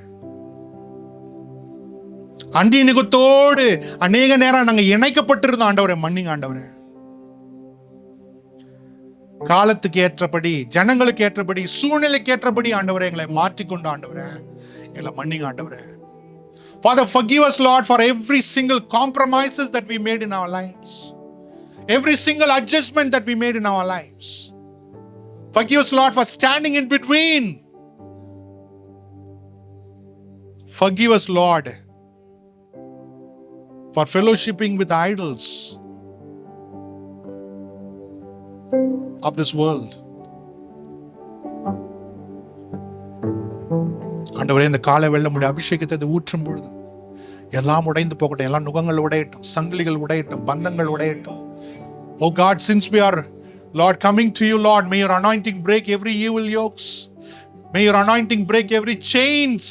[SPEAKER 1] அந்நியனுகத்தோடு அநேக நேரம் நாங்க இணைக்கப்பட்டிருந்தோம் ஆண்டவரே, மன்னிங்க ஆண்டவரே. காலத்துக்கு ஏற்றபடி, ஜனங்களுக்கு ஏற்றபடி, சூழ்நிலைக்கு ஏற்றபடி ஆண்டவரே எங்களை மாற்றிக்கொண்டு ஆண்டவரே எங்களை மன்னிங்க ஆண்டவரே. Father, forgive us, Lord, for every single compromises that we made in our lives, every single adjustment that we made in our lives. Forgive us, Lord, for standing in between. Forgive us, Lord, for fellowshipping with idols of this world. ஆண்டவரே, இந்த காலை வெள்ள முடிய அபிஷேகத்தை ஊற்றும் பொழுது எல்லாம் உடைந்து போகட்டும், எல்லா நுகங்கள் உடையட்டும், சங்கிலிகள் உடையட்டும், பந்தங்கள் உடையட்டும். Oh God, since we are, Lord, coming to you, Lord, may your anointing break every evil yokes. May your anointing break every chains.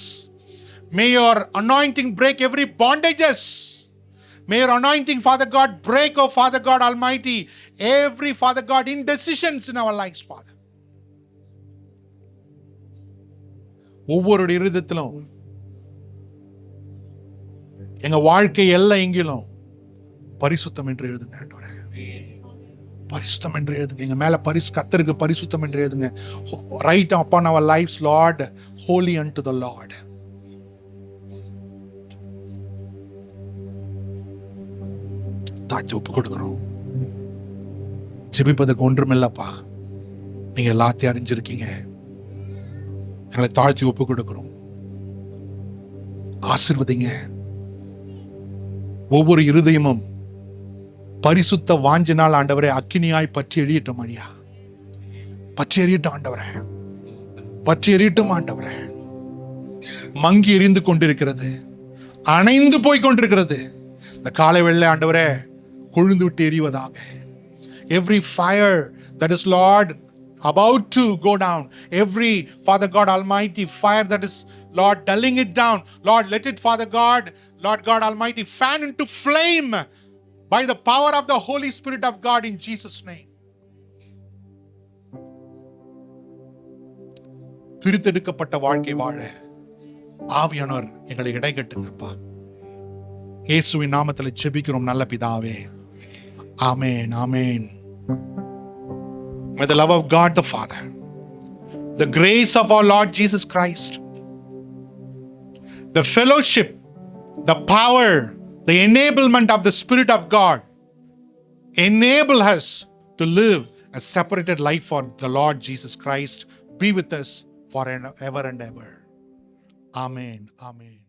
[SPEAKER 1] May your anointing break every bondages. May your anointing, Father God, break, oh Father God Almighty, every, Father God, indecisions in our lives, Father. ஒவ்வொரு இருதயத்திலும் எங்க வாழ்க்கை எல்லாம் எங்கிலும் பரிசுத்தம் என்று எழுதுங்க ஆண்டவரே. பரிசுத்தம் என்று எழுதுங்க. எங்க மேல கர்த்தருக்கு பரிசுத்தம் என்று எழுதுங்க. Write upon our lives, Lord, holy unto the Lord. தாழ்த்தி ஒப்பு கொடுக்கிறோம். ஜெபிப்பதற்கு ஒன்றுமில்லப்பா, நீங்க எல்லாத்தையும் அறிஞ்சிருக்கீங்க. எங்களை தாழ்த்தி ஒப்பு கொடுக்கிறோம். ஆசீர்வதிங்க. ஒவ்வொரு இருதயமும் பரிசுத்த வாஞ்சினால் ஆண்டவரே அக்கினியாய் பற்றி எரியட்டும். ஐயா, பற்றி எரியட்டும் ஆண்டவரே, பற்றி எரியட்டும் ஆண்டவரே. மங்கி எரிந்து கொண்டிருக்கிறது, அணைந்து போய் கொண்டிருக்கிறது. இந்த காலை வெள்ளை ஆண்டவரே கொழுந்து விட்டு எரிவதாக. Every fire that is, Lord, about to go down, every, Father God Almighty, fire that is, Lord, dulling it down, Lord, let it, Father God, Lord God Almighty, fan into flame by the power of the Holy Spirit of God in Jesus' name. பிரித்தெடுக்கப்பட்ட வாழ்க்கை வாழ ஆவியானவர் எங்களை இடைகட்டுங்கப்பா. இயேசுவின் நாமத்தில் ஜெபிக்கிறோம் நல்ல பிதாவே. ஆமென், ஆமென். May the love of God the Father, the grace of our Lord Jesus Christ, the fellowship, the power, the enablement of the Spirit of God enable us to live a separated life for the Lord Jesus Christ. Be with us forever and ever. Amen. Amen.